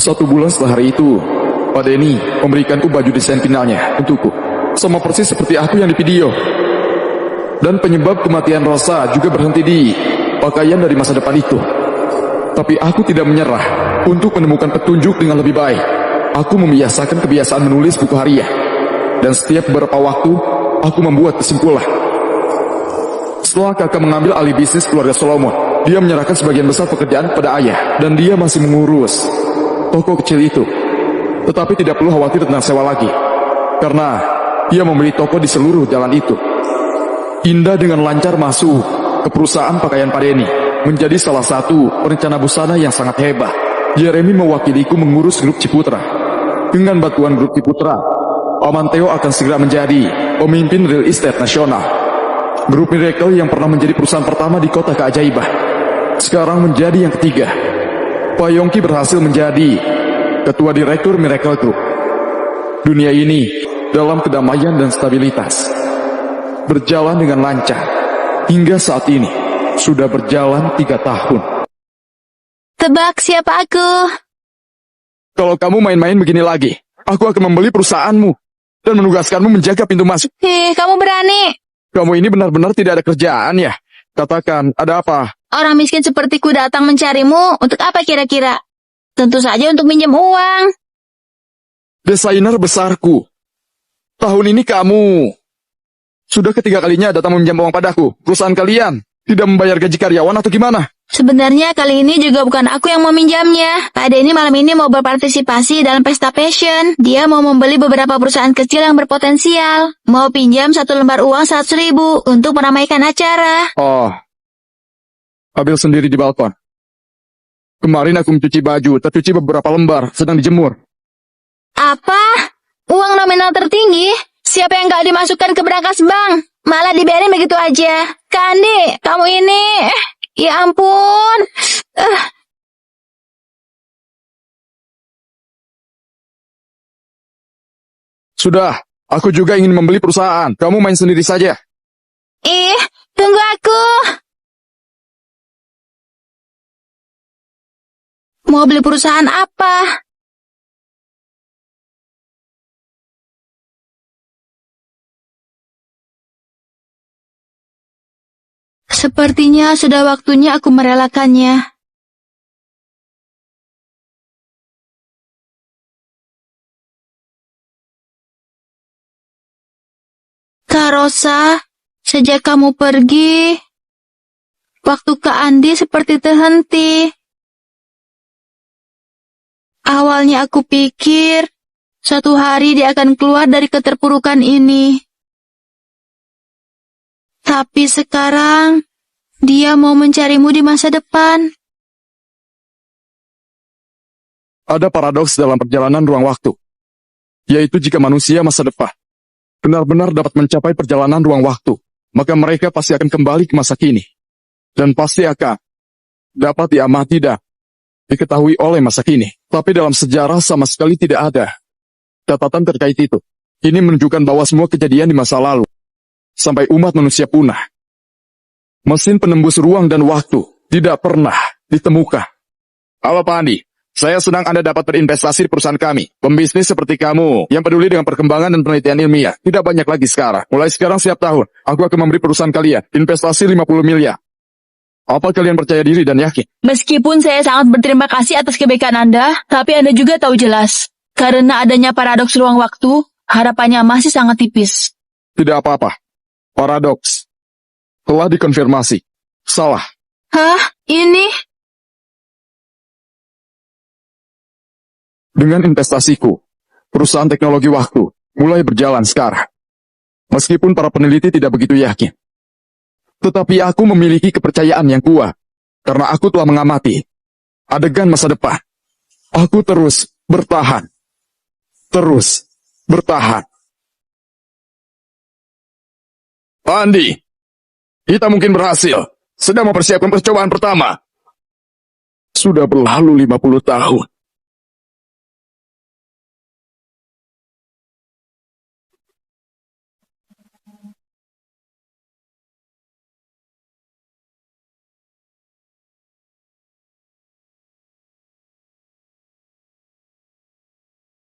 1 bulan setelah hari itu, Pak Denny memberikanku baju desain finalnya untukku. Sama persis seperti aku yang di video. Dan penyebab kematian Rosa juga berhenti di pakaian dari masa depan itu. Tapi aku tidak menyerah. Untuk menemukan petunjuk dengan lebih baik, aku membiasakan kebiasaan menulis buku harian. Dan setiap beberapa waktu, aku membuat kesimpulan. Setelah kakak mengambil alih bisnis keluarga Solomon, dia menyerahkan sebagian besar pekerjaan pada ayah. Dan dia masih mengurus toko kecil itu. Tetapi tidak perlu khawatir tentang sewa lagi. Karena dia membeli toko di seluruh jalan itu. Indah dengan lancar masuk ke perusahaan pakaian Pak Denny. Menjadi salah satu perencana busana yang sangat hebat. Jeremy mewakiliku mengurus grup Ciputra. Dengan bantuan grup Ciputra, Paman Theo akan segera menjadi pemimpin real estate nasional. Grup Miracle yang pernah menjadi perusahaan pertama di kota keajaiban, sekarang menjadi yang ketiga. Pak Yongki berhasil menjadi ketua direktur Miracle Group. Dunia ini dalam kedamaian dan stabilitas. Berjalan dengan lancar. Hingga saat ini, sudah berjalan 3 tahun. Tebak siapa aku? Kalau kamu main-main begini lagi, aku akan membeli perusahaanmu dan menugaskanmu menjaga pintu masuk. Kamu berani. Kamu ini benar-benar tidak ada kerjaan ya? Katakan, ada apa? Orang miskin sepertiku datang mencarimu. Untuk apa kira-kira? Tentu saja untuk minjem uang. Desainer besarku. Tahun ini kamu sudah ketiga kalinya datang meminjam uang padaku. Perusahaan kalian tidak membayar gaji karyawan atau gimana? Sebenarnya kali ini juga bukan aku yang mau minjamnya. Pak Denny malam ini mau berpartisipasi dalam pesta fashion. Dia mau membeli beberapa perusahaan kecil yang berpotensial. Mau pinjam 1 lembar uang 100.000 untuk meramaikan acara. Oh, ambil sendiri di balkon. Kemarin aku mencuci baju, tercuci beberapa lembar, sedang dijemur. Apa? Uang nominal tertinggi? Siapa yang gak dimasukkan ke berangkas bank? Malah dibiarin begitu aja. Kandi, kamu ini... Ya ampun. Sudah, aku juga ingin membeli perusahaan. Kamu main sendiri saja. Tunggu aku. Mau beli perusahaan apa? Sepertinya sudah waktunya aku merelakannya. Kak Rosa, sejak kamu pergi, waktu Kak Andi seperti terhenti. Awalnya aku pikir, suatu hari dia akan keluar dari keterpurukan ini. Tapi sekarang, dia mau mencarimu di masa depan. Ada paradoks dalam perjalanan ruang waktu, yaitu jika manusia masa depan benar-benar dapat mencapai perjalanan ruang waktu, maka mereka pasti akan kembali ke masa kini, dan pasti akan dapat diamati dan diketahui oleh masa kini. Tapi dalam sejarah sama sekali tidak ada catatan terkait itu. Ini menunjukkan bahwa semua kejadian di masa lalu, sampai umat manusia punah, mesin penembus ruang dan waktu tidak pernah ditemukan. Halo Pak Andi, saya senang Anda dapat berinvestasi di perusahaan kami. Pembisnis seperti kamu, yang peduli dengan perkembangan dan penelitian ilmiah, tidak banyak lagi sekarang. Mulai sekarang setiap tahun, aku akan memberi perusahaan kalian investasi 50 miliar. Apa kalian percaya diri dan yakin? Meskipun saya sangat berterima kasih atas kebaikan Anda, tapi Anda juga tahu jelas, karena adanya paradoks ruang waktu, harapannya masih sangat tipis. Tidak apa-apa. Paradoks telah dikonfirmasi. Salah. Hah? Ini? Dengan investasiku, perusahaan teknologi waktu mulai berjalan sekarang. Meskipun para peneliti tidak begitu yakin. Tetapi aku memiliki kepercayaan yang kuat, karena aku telah mengamati adegan masa depan. Aku terus bertahan. Terus bertahan. Andi, kita mungkin berhasil. Sedang mempersiapkan percobaan pertama. Sudah berlalu 50 tahun.